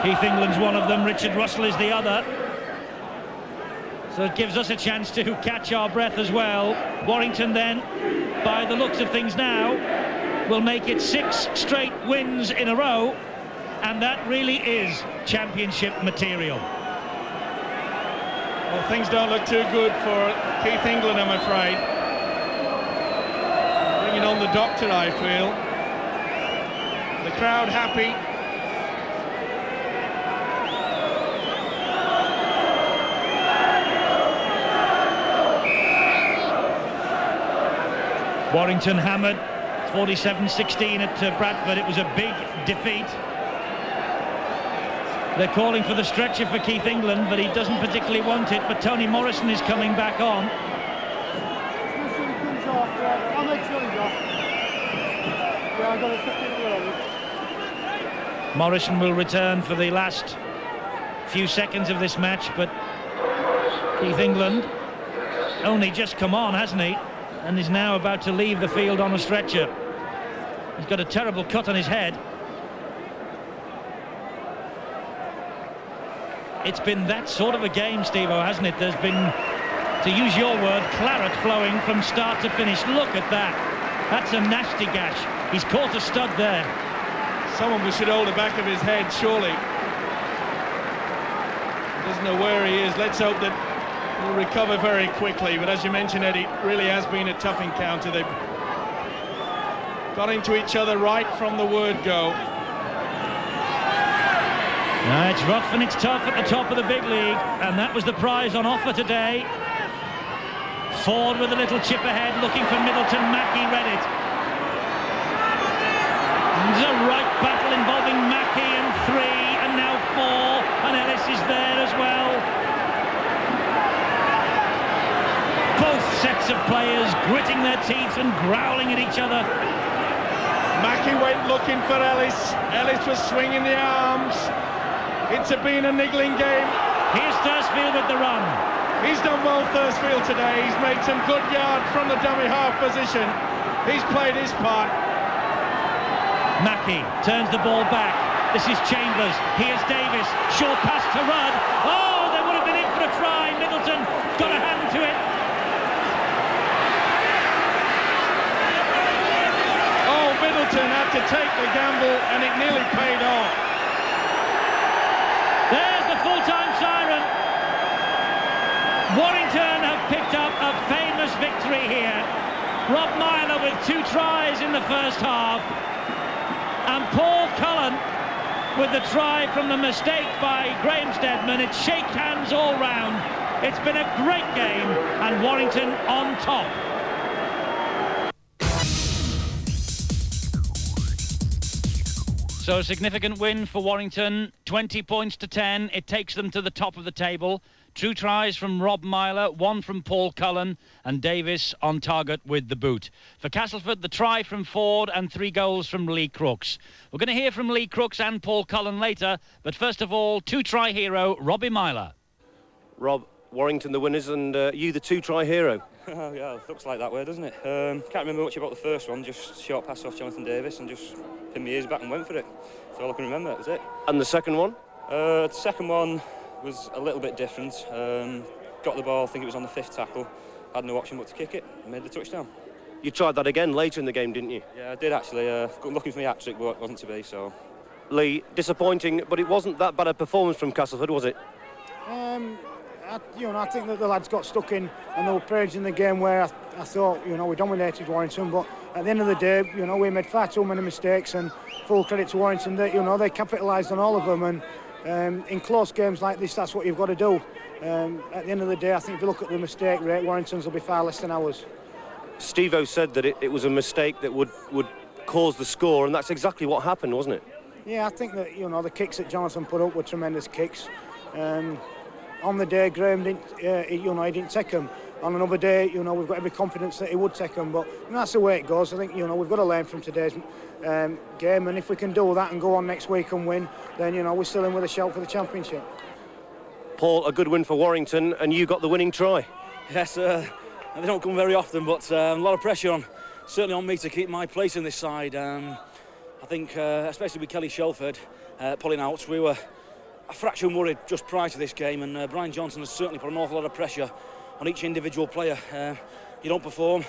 Keith England's one of them, Richard Russell is the other. So it gives us a chance to catch our breath as well. Warrington then, by the looks of things now, will make it 6 straight wins in a row, and that really is championship material. Well, things don't look too good for Keith England, I'm afraid. Bringing on the doctor, I feel. The crowd happy. Warrington hammered 47-16 at Bradford. It was a big defeat. They're calling for the stretcher for Keith England, but he doesn't particularly want it. But Tony Morrison is coming back on. I'll make sure he's off. Yeah, I got it. Morrison will return for the last few seconds of this match, but Keith England only just come on, hasn't he? And is now about to leave the field on a stretcher. He's got a terrible cut on his head. It's been that sort of a game, Steve-O, hasn't it? There's been, to use your word, claret flowing from start to finish. Look at that. That's a nasty gash. He's caught a stud there. Someone should hold the back of his head, surely. He doesn't know where he is. Let's hope that he'll recover very quickly. But as you mentioned, Eddie, it really has been a tough encounter. They've got into each other right from the word go. It's rough and it's tough at the top of the big league, and that was the prize on offer today. Ford with a little chip ahead, looking for Middleton. Mackey read it. There's a right battle involving Mackey and 3, and now 4, and Ellis is there as well. Both sets of players gritting their teeth and growling at each other. Mackey went looking for Ellis. Ellis was swinging the arms. It's been a niggling game. Here's Thursfield with the run. He's done well, Thursfield, today. He's made some good yards from the dummy half position. He's played his part. Mackey turns the ball back. This is Chambers. Here's Davis. Short pass to Rudd. Oh, they would have been in for a try. Middleton got a hand to it. Oh, Middleton had to take the gamble, and it nearly paid off. There's the full-time siren. Warrington have picked up a famous victory here. Rob Myler with 2 tries in the first half. And Paul Cullen with the try from the mistake by Graham Steadman. It's shake hands all round. It's been a great game, and Warrington on top. So a significant win for Warrington, 20 points to 10. It takes them to the top of the table. 2 tries from Rob Myler, 1 from Paul Cullen, and Davis on target with the boot. For Castleford, the try from Ford and 3 goals from Lee Crooks. We're going to hear from Lee Crooks and Paul Cullen later, but first of all, 2-try hero Robbie Myler. Rob, Warrington the winners, and you the 2-try hero. Yeah, looks like that way, doesn't it? Can't remember much about the first one, just short pass off Jonathan Davis and just pinned my ears back and went for it. That's all I can remember, that was it. And the second one? The second one was a little bit different. Got the ball, I think it was on the 5th tackle. Had no option but to kick it and made the touchdown. You tried that again later in the game, didn't you? Yeah, I did actually. Looking for my hat-trick, but it wasn't to be, so... Lee, disappointing, but it wasn't that bad a performance from Castleford, was it? I think that the lads got stuck in, and there were periods in the game where I thought, we dominated Warrington, but at the end of the day, we made far too many mistakes, and full credit to Warrington that, they capitalised on all of them, and in close games like this, that's what you've got to do. At the end of the day, I think if you look at the mistake rate, Warrington's will be far less than ours. Steve-O said that it was a mistake that would cause the score, and that's exactly what happened, wasn't it? Yeah, I think that, the kicks that Jonathan put up were tremendous kicks. On the day, Graham didn't, he didn't take them. On another day, we've got every confidence that he would take them. But that's the way it goes. I think, we've got to learn from today's game. And if we can do that and go on next week and win, then, we're still in with a shout for the championship. Paul, a good win for Warrington, and you got the winning try. Yes, they don't come very often, but a lot of pressure on, certainly on me to keep my place in this side. I think, especially with Kelly Shelford pulling out, we were a fraction worried just prior to this game, and Brian Johnson has certainly put an awful lot of pressure on each individual player. You don't perform,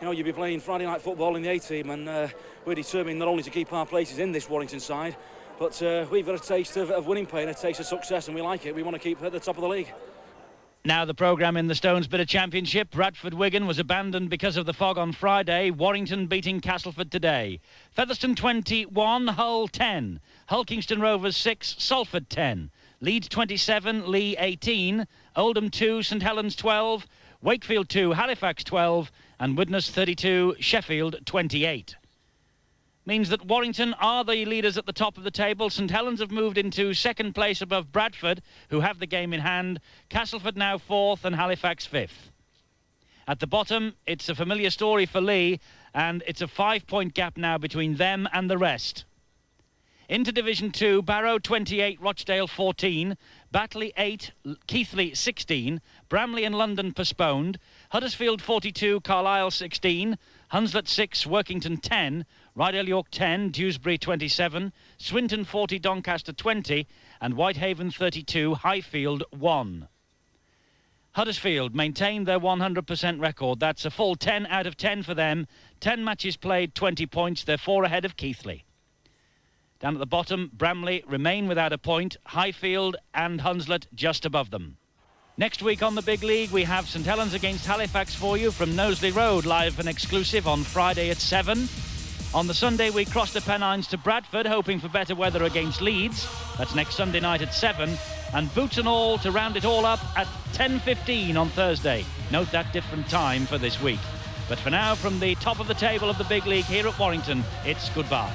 you'll be playing Friday night football in the A-team, and we're determined not only to keep our places in this Warrington side, but we've got a taste of winning pay and a taste of success, and we like it. We want to keep at the top of the league. Now the programme in the Stonesborough Championship. Bradford-Wigan was abandoned because of the fog on Friday. Warrington beating Castleford today. Featherstone 21, Hull 10. Hull Kingston Rovers 6, Salford 10. Leeds 27, Lee 18. Oldham 2, St Helens 12. Wakefield 2, Halifax 12. And Widnes 32, Sheffield 28. Means that Warrington are the leaders at the top of the table. St Helens have moved into second place above Bradford, who have the game in hand. Castleford now fourth and Halifax fifth. At the bottom, it's a familiar story for Lee, and it's a 5-point gap now between them and the rest. Into Division 2, Barrow 28, Rochdale 14, Batley 8, Keighley 16, Bramley and London postponed, Huddersfield 42, Carlisle 16, Hunslet 6, Workington 10, Rydal York 10, Dewsbury 27, Swinton 40, Doncaster 20, and Whitehaven 32, Highfield 1. Huddersfield maintained their 100% record. That's a full 10 out of 10 for them. 10 matches played, 20 points. They're 4 ahead of Keighley. Down at the bottom, Bramley remain without a point. Highfield and Hunslet just above them. Next week on the Big League, we have St Helens against Halifax for you from Knowsley Road, live and exclusive on Friday at 7. On the Sunday, we cross the Pennines to Bradford, hoping for better weather against Leeds. That's next Sunday night at 7. And boots and all to round it all up at 10:15 on Thursday. Note that different time for this week. But for now, from the top of the table of the Big League here at Warrington, it's goodbye.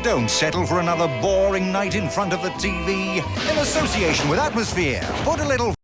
Don't settle for another boring night in front of the TV. In association with Atmosphere, put a little